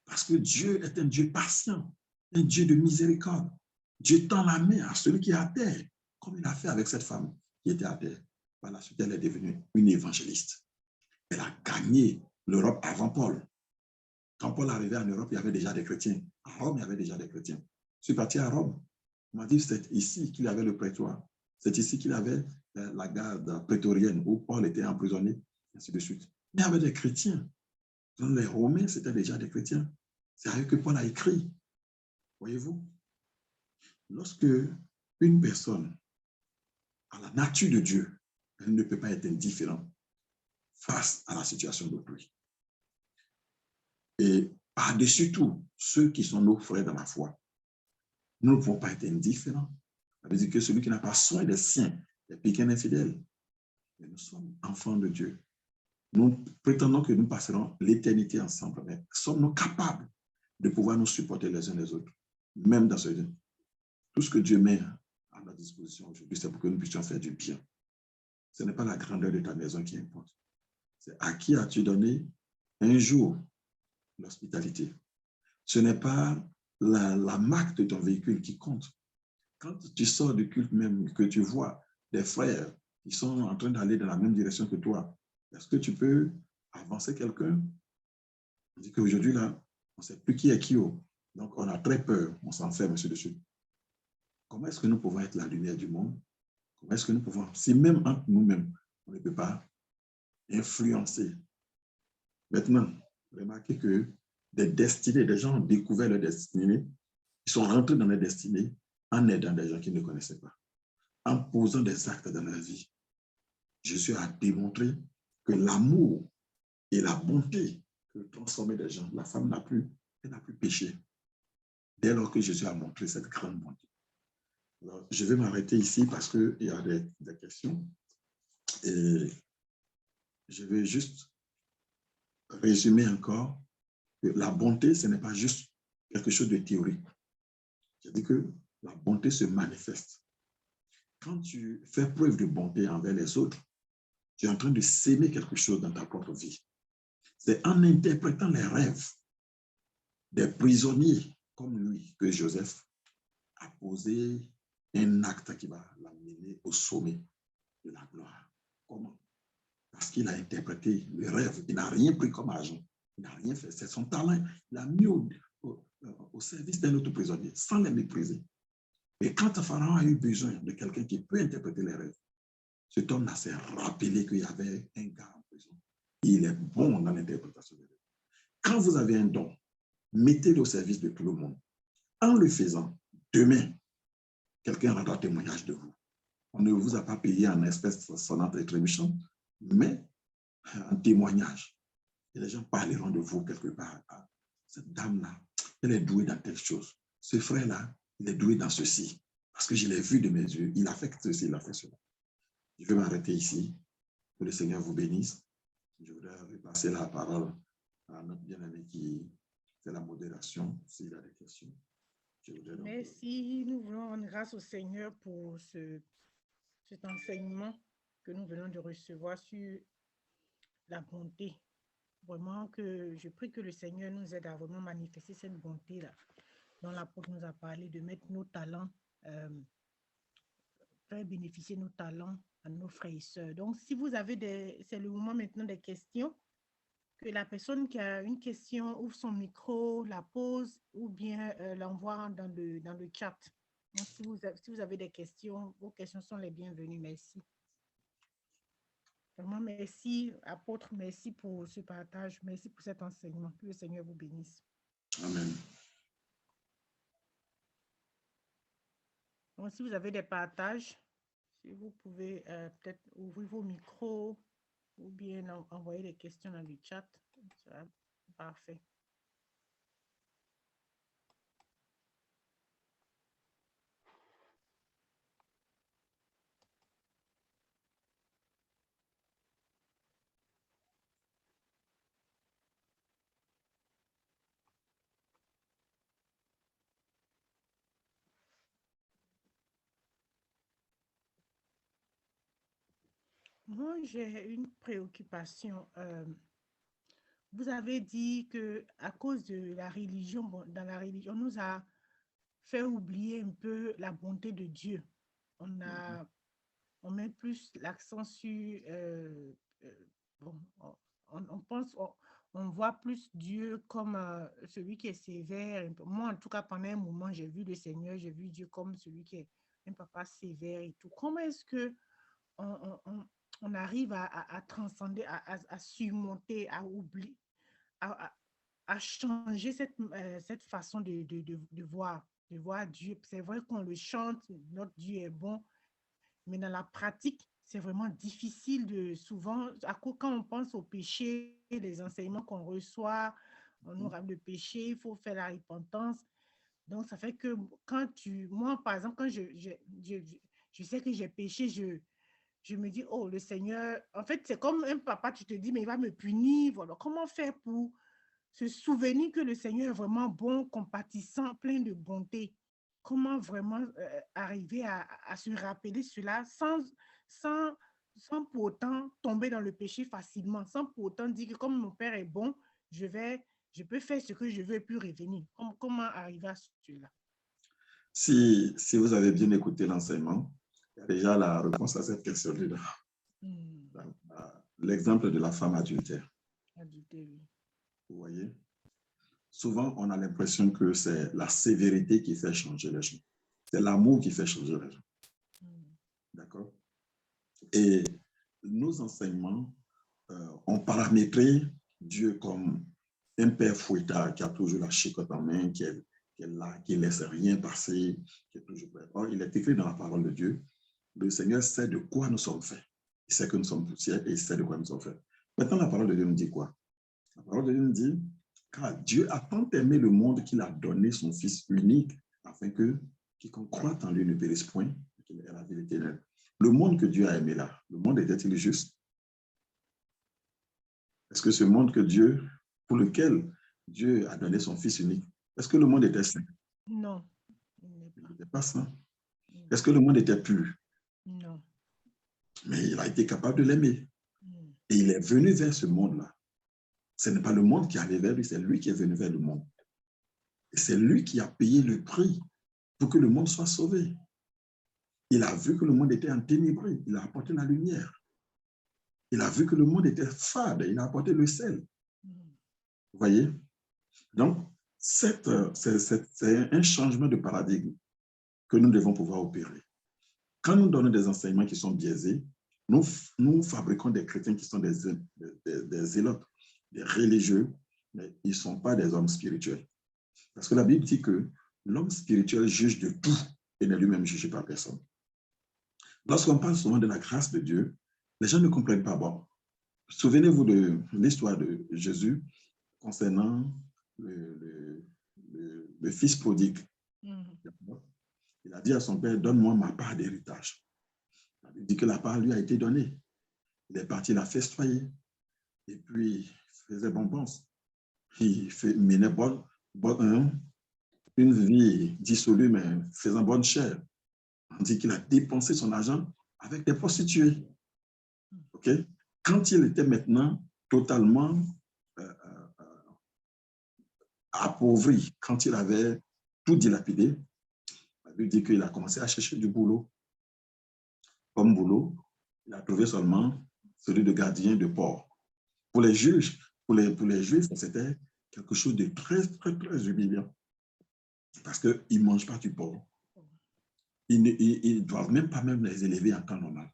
Parce que Dieu est un Dieu patient, un Dieu de miséricorde. Dieu tend la main à celui qui est à terre, comme il a fait avec cette femme qui était à terre. Par la suite, elle est devenue une évangéliste. Elle a gagné l'Europe avant Paul. Quand Paul arrivait en Europe, il y avait déjà des chrétiens. À Rome, il y avait déjà des chrétiens. Je suis parti à Rome. On m'a dit que c'est ici qu'il avait le prétoire. C'est ici qu'il avait la garde prétorienne où Paul était emprisonné, ainsi de suite. Mais il y avait des chrétiens. Donc, les Romains, c'était déjà des chrétiens. C'est à eux que Paul a écrit. Voyez-vous? Lorsque une personne a la nature de Dieu, elle ne peut pas être indifférente face à la situation d'autrui. Et par-dessus tout, ceux qui sont nos frères dans la foi, nous ne pouvons pas être indifférents. Ça veut dire que celui qui n'a pas soin des siens est pire qu'un infidèle. Mais nous sommes enfants de Dieu. Nous prétendons que nous passerons l'éternité ensemble, mais sommes-nous capables de pouvoir nous supporter les uns les autres, même dans ce lieu? Tout ce que Dieu met à notre disposition aujourd'hui, c'est pour que nous puissions faire du bien. Ce n'est pas la grandeur de ta maison qui importe. C'est à qui as-tu donné un jour l'hospitalité. Ce n'est pas la marque de ton véhicule qui compte. Quand tu sors du culte même, que tu vois des frères qui sont en train d'aller dans la même direction que toi, est-ce que tu peux avancer quelqu'un? On dit qu'aujourd'hui, là, on ne sait plus qui est qui. Donc, on a très peur, on s'enferme dessus. Comment est-ce que nous pouvons être la lumière du monde? Comment est-ce que nous pouvons, si même entre nous-mêmes, on ne peut pas influencer? Maintenant, remarquez que des destinées, des gens ont découvert leur destinée, ils sont rentrés dans leur destinée en aidant des gens qu'ils ne connaissaient pas, en posant des actes dans leur vie. Jésus a démontré que l'amour et la bonté peuvent transformer des gens. La femme n'a plus péché dès lors que Jésus a montré cette grande bonté. Alors, je vais m'arrêter ici parce qu'il y a des questions. Et je vais juste résumer encore que la bonté, ce n'est pas juste quelque chose de théorique. Je dis que la bonté se manifeste. Quand tu fais preuve de bonté envers les autres, tu es en train de s'aimer quelque chose dans ta propre vie. C'est en interprétant les rêves des prisonniers comme lui que Joseph a posé un acte qui va l'amener au sommet de la gloire. Comment? Parce qu'il a interprété le rêve. Il n'a rien pris comme argent. Il n'a rien fait. C'est son talent. Il l'a mis au service d'un autre prisonnier, sans les mépriser. Et quand Pharaon a eu besoin de quelqu'un qui peut interpréter les rêves, cet homme-là s'est rappelé qu'il y avait un gars en prison. Il est bon dans l'interprétation des rêves. Quand vous avez un don, mettez-le au service de tout le monde. En le faisant, demain, quelqu'un rendra témoignage de vous. On ne vous a pas payé en espèces sonnantes et trébuchantes, mais en témoignage. Et les gens parleront de vous quelque part. Ah, cette dame-là, elle est douée dans telle chose. Ce frère-là, il est doué dans ceci. Parce que je l'ai vu de mes yeux. Il a fait ceci, il a fait cela. Je vais m'arrêter ici. Que le Seigneur vous bénisse. Je voudrais repasser la parole à notre bien-aimé qui fait la modération, s'il a des questions. Merci. Nous voulons rendre grâce au Seigneur pour cet enseignement que nous venons de recevoir sur la bonté. Vraiment que je prie que le Seigneur nous aide à vraiment manifester cette bonté-là, dont l'apôtre nous a parlé, de mettre nos talents faire bénéficier nos talents à nos frères et sœurs. Donc, si vous avez c'est le moment maintenant des questions, que la personne qui a une question ouvre son micro, la pose ou bien l'envoie dans le chat. Donc, si vous avez des questions, vos questions sont les bienvenues. Merci. Vraiment, merci, apôtre, merci pour ce partage, merci pour cet enseignement. Que le Seigneur vous bénisse. Amen. Donc, si vous avez des partages, si vous pouvez peut-être ouvrir vos micros ou bien envoyer des questions dans le chat, ça sera parfait. Moi, j'ai une préoccupation. Vous avez dit que à cause de la religion, dans la religion, on nous a fait oublier un peu la bonté de Dieu. On met plus l'accent sur, bon, on pense, on voit plus Dieu comme celui qui est sévère. Moi, en tout cas, pendant un moment, j'ai vu le Seigneur, j'ai vu Dieu comme celui qui est un papa sévère et tout. Comment est-ce que on arrive à transcender, à surmonter, à oublier, à changer cette façon de voir Dieu. C'est vrai qu'on le chante, notre Dieu est bon, mais dans la pratique, c'est vraiment difficile souvent, quand on pense au péché, les enseignements qu'on reçoit, on nous ramène le péché, il faut faire la repentance. Donc, ça fait que moi, par exemple, quand je sais que j'ai péché, je me dis, oh, le Seigneur, en fait, c'est comme un papa, tu te dis, mais il va me punir. Voilà. Comment faire pour se souvenir que le Seigneur est vraiment bon, compatissant, plein de bonté? Comment vraiment arriver à se rappeler cela sans pour autant tomber dans le péché facilement, sans pour autant dire que comme mon Père est bon, je peux faire ce que je veux et puis revenir. Comment arriver à cela? Si vous avez bien écouté l'enseignement, il y a déjà la réponse à cette question-là. L'exemple de la femme adultère. Vous voyez? Souvent, on a l'impression que c'est la sévérité qui fait changer les gens. C'est l'amour qui fait changer les gens. D'accord? Et nos enseignements ont paramétré Dieu comme un père fouettard qui a toujours la chicotte en main, qui est là, qui ne laisse rien passer, qui est toujours prêt. Or, il est écrit dans la parole de Dieu, le Seigneur sait de quoi nous sommes faits. Il sait que nous sommes poussière et il sait de quoi nous sommes faits. Maintenant, la parole de Dieu nous dit quoi? La parole de Dieu nous dit, car Dieu a tant aimé le monde qu'il a donné son Fils unique, afin que quiconque croit en lui ne périsse point, qu'il ait la vie éternelle. Le monde que Dieu a aimé là, le monde était-il juste? Est-ce que ce monde pour lequel Dieu a donné son Fils unique, est-ce que le monde était saint? Non. Il n'était pas saint. Est-ce que le monde était pur? Non. Mais il a été capable de l'aimer. Et il est venu vers ce monde-là. Ce n'est pas le monde qui est allé vers lui, c'est lui qui est venu vers le monde. Et c'est lui qui a payé le prix pour que le monde soit sauvé. Il a vu que le monde était enténébré, il a apporté la lumière. Il a vu que le monde était fade, il a apporté le sel. Vous voyez? Donc, c'est un changement de paradigme que nous devons pouvoir opérer. Quand nous donnons des enseignements qui sont biaisés, nous fabriquons des chrétiens qui sont des zélotes, des religieux, mais ils ne sont pas des hommes spirituels. Parce que la Bible dit que l'homme spirituel juge de tout et n'est lui-même jugé par personne. Lorsqu'on parle souvent de la grâce de Dieu, les gens ne comprennent pas. Bon, souvenez-vous de l'histoire de Jésus concernant le fils prodigue. Il a dit à son père, donne-moi ma part d'héritage. Il dit que la part lui a été donnée. Il est parti la festoyer. Et puis, il faisait bonbons. Il menait une vie dissolue, mais faisant bonne chère. On dit qu'il a dépensé son argent avec des prostituées. OK? Quand il était maintenant totalement appauvri, quand il avait tout dilapidé, Bible dit qu'il a commencé à chercher du boulot. Comme boulot, il a trouvé seulement celui de gardien de port. Pour les juges, pour les juifs, c'était quelque chose de très, très, très humiliant. Parce qu'ils ne mangent pas du porc. Ils ne doivent même pas les élever en temps normal.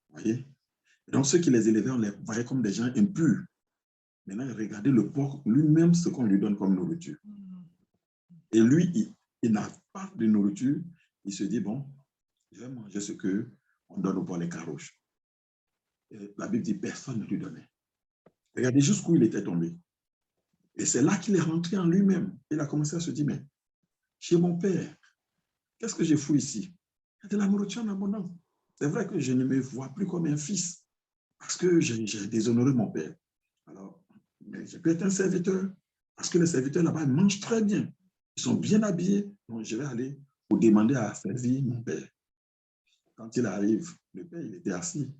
Vous voyez? Donc, ceux qui les élevaient, on les voyait comme des gens impurs. Maintenant, regardez le porc lui-même, ce qu'on lui donne comme nourriture. Et lui, il n'a pas de nourriture. Il se dit, bon, je vais manger ce qu'on donne au porc, les caroches. Et la Bible dit, personne ne lui donnait. Regardez jusqu'où il était tombé. Et c'est là qu'il est rentré en lui-même. Il a commencé à se dire, mais chez mon père, qu'est-ce que je fous ici? Il y a de la nourriture en abondance. C'est vrai que je ne me vois plus comme un fils parce que j'ai déshonoré mon père. Alors, mais je peux être un serviteur parce que les serviteurs là-bas mangent très bien. Ils sont bien habillés. Donc, je vais aller pour demander à servir mon père. Quand il arrive, le père, il était assis.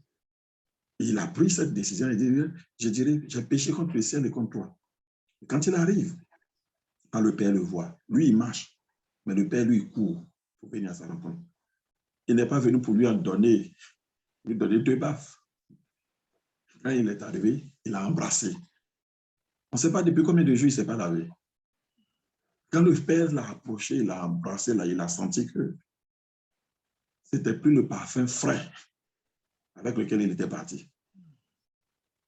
Et il a pris cette décision. Il dit, je dirais, j'ai péché contre le ciel et contre toi. Et quand il arrive, quand le père le voit, lui, il marche. Mais le père, lui, il court pour venir à sa rencontre. Il n'est pas venu pour lui donner 2 baffes. Quand il est arrivé, il a embrassé. On ne sait pas depuis combien de jours il ne s'est pas lavé. Quand le père l'a approché, il l'a embrassé, là, il a senti que ce n'était plus le parfum frais avec lequel il était parti.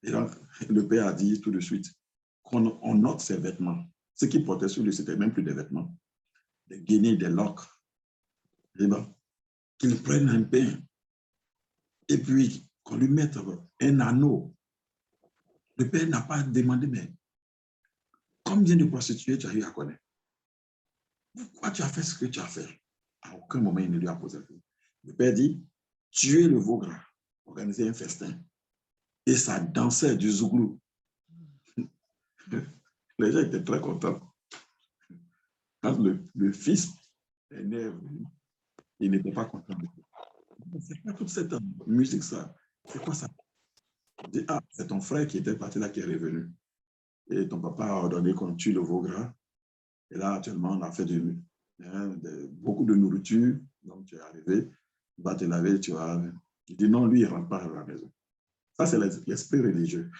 Et donc, le père a dit tout de suite qu'on note ses vêtements. Ce qu'il portait sur lui, ce n'était même plus des vêtements. Des guenilles, des loques. Et bon, qu'il prenne un pain et puis qu'on lui mette un anneau. Le père n'a pas demandé, mais combien de prostituées tu as eu à connaître? Pourquoi tu as fait ce que tu as fait? À aucun moment, il ne lui a posé la question. Le père dit, tuer le veau gras, organiser un festin. Et ça dansait du zouglou. Les gens étaient très contents. Quand le fils est né, il n'était pas content. C'est pas toute cette musique, ça. C'est quoi ça? Il dit, ah, c'est ton frère qui était parti là qui est revenu. Et ton papa a ordonné qu'on tue le veau gras. Et là, actuellement, on a fait beaucoup de nourriture. Donc, tu es arrivé, tu vas te laver, tu vas... Il dit non, lui, il ne rentre pas à la maison. Ça, c'est l'esprit religieux.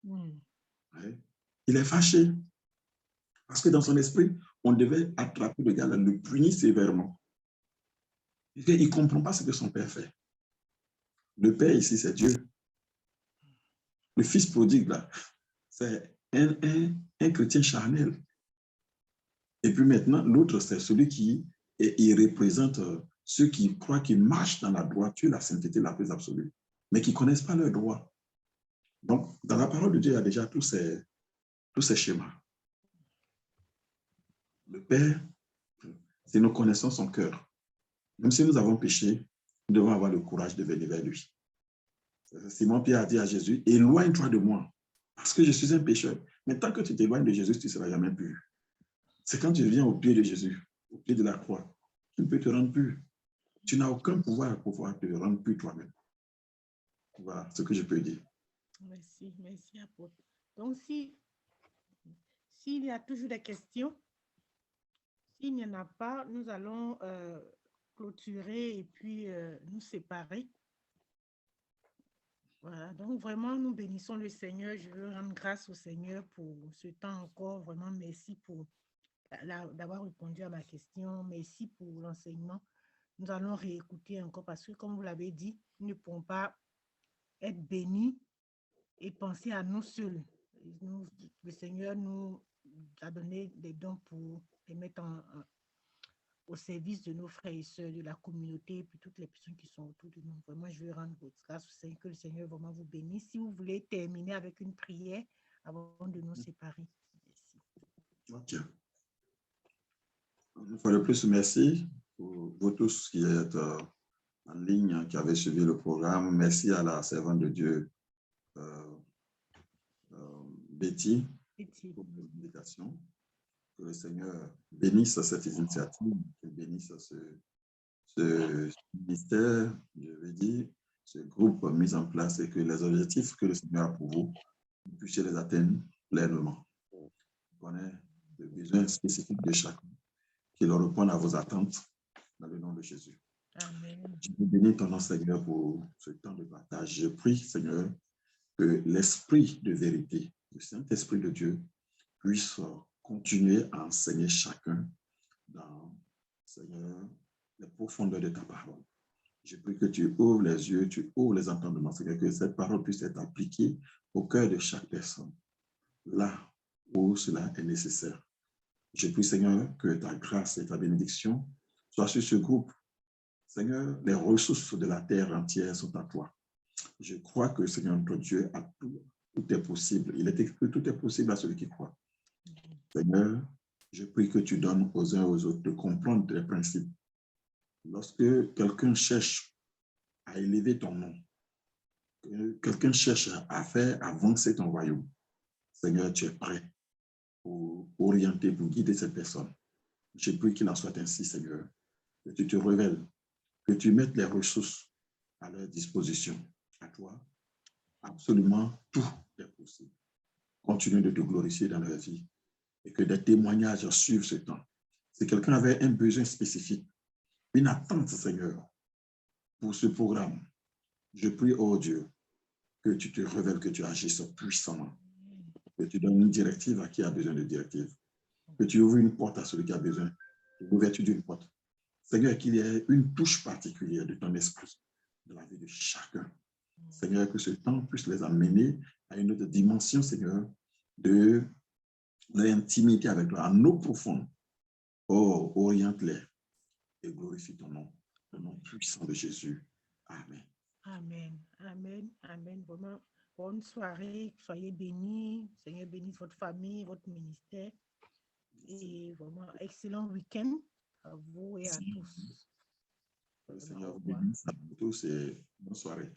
Ouais. Il est fâché. Parce que dans son esprit, on devait attraper le gars, là, le punir sévèrement. Il ne comprend pas ce que son père fait. Le père ici, c'est Dieu. Le fils prodigue, là, c'est un chrétien charnel. Et puis maintenant, l'autre, c'est celui qui il représente ceux qui croient qu'ils marchent dans la droiture, la sainteté la plus absolue, mais qui ne connaissent pas leurs droits. Donc, dans la parole de Dieu, il y a déjà tous ces schémas. Le Père, si nous connaissons son cœur, même si nous avons péché, nous devons avoir le courage de venir vers lui. Simon-Pierre a dit à Jésus, éloigne-toi de moi, parce que je suis un pécheur. Mais tant que tu t'éloignes de Jésus, tu ne seras jamais pur. C'est quand tu viens au pied de Jésus, au pied de la croix, tu ne peux te rendre pur. Tu n'as aucun pouvoir pour pouvoir te rendre pur toi-même. Voilà ce que je peux dire. Merci, apôtre. Donc, s'il y a toujours des questions, s'il n'y en a pas, nous allons clôturer et puis nous séparer. Voilà, donc vraiment, nous bénissons le Seigneur. Je veux rendre grâce au Seigneur pour ce temps encore. Vraiment, merci pour d'avoir répondu à ma question. Merci pour l'enseignement. Nous allons réécouter encore parce que, comme vous l'avez dit, nous ne pouvons pas être bénis et penser à nous seuls. Le Seigneur nous a donné des dons pour les mettre au service de nos frères et sœurs, de la communauté, et puis toutes les personnes qui sont autour de nous. Vraiment, je veux rendre grâce au Seigneur, que le Seigneur vraiment vous bénisse. Si vous voulez terminer avec une prière avant de nous séparer. Merci. Ok. Une fois de plus, merci pour vous tous qui êtes en ligne, qui avez suivi le programme. Merci à la servante de Dieu, Betty, pour l'invitation. Que le Seigneur bénisse cette initiative, qu'il bénisse ce ministère, je vais dire, ce groupe mis en place et que les objectifs que le Seigneur a pour vous, vous puissiez les atteindre pleinement. On connaît les besoins spécifiques de chacun, qui leur répondent à vos attentes dans le nom de Jésus. Amen. Je veux bénir ton nom, Seigneur, pour ce temps de partage. Je prie, Seigneur, que l'esprit de vérité, le Saint-Esprit de Dieu, puisse continuer à enseigner chacun dans, Seigneur, les profondeurs de ta parole. Je prie que tu ouvres les yeux, tu ouvres les entendements, Seigneur, que cette parole puisse être appliquée au cœur de chaque personne, là où cela est nécessaire. Je prie, Seigneur, que ta grâce et ta bénédiction soient sur ce groupe. Seigneur, les ressources de la terre entière sont à toi. Je crois que, Seigneur, notre Dieu, tout est possible. Il est écrit que tout est possible à celui qui croit. Seigneur, je prie que tu donnes aux uns et aux autres de comprendre les principes. Lorsque quelqu'un cherche à élever ton nom, que quelqu'un cherche à faire avancer ton royaume, Seigneur, tu es prêt pour orienter, pour guider cette personne. Je prie qu'il en soit ainsi, Seigneur, que tu te révèles, que tu mettes les ressources à leur disposition. À toi, absolument tout est possible. Continue de te glorifier dans leur vie et que des témoignages suivent ce temps. Si quelqu'un avait un besoin spécifique, une attente, Seigneur, pour ce programme, je prie, oh Dieu, que tu te révèles, que tu agisses puissamment, que tu donnes une directive à qui a besoin de directive, que tu ouvres une porte à celui qui a besoin de l'ouverture d'une porte. Seigneur, qu'il y ait une touche particulière de ton esprit dans la vie de chacun. Seigneur, que ce temps puisse les amener à une autre dimension, Seigneur, de l'intimité avec toi, en eau profonde. Oh, oriente-les et glorifie ton nom, le nom puissant de Jésus. Amen. Amen. Amen. Amen. Vraiment, bonne soirée. Soyez bénis. Seigneur bénisse votre famille, votre ministère. Et vraiment, excellent week-end à vous et à tous. Le Seigneur vous bénisse à tous et bonne soirée.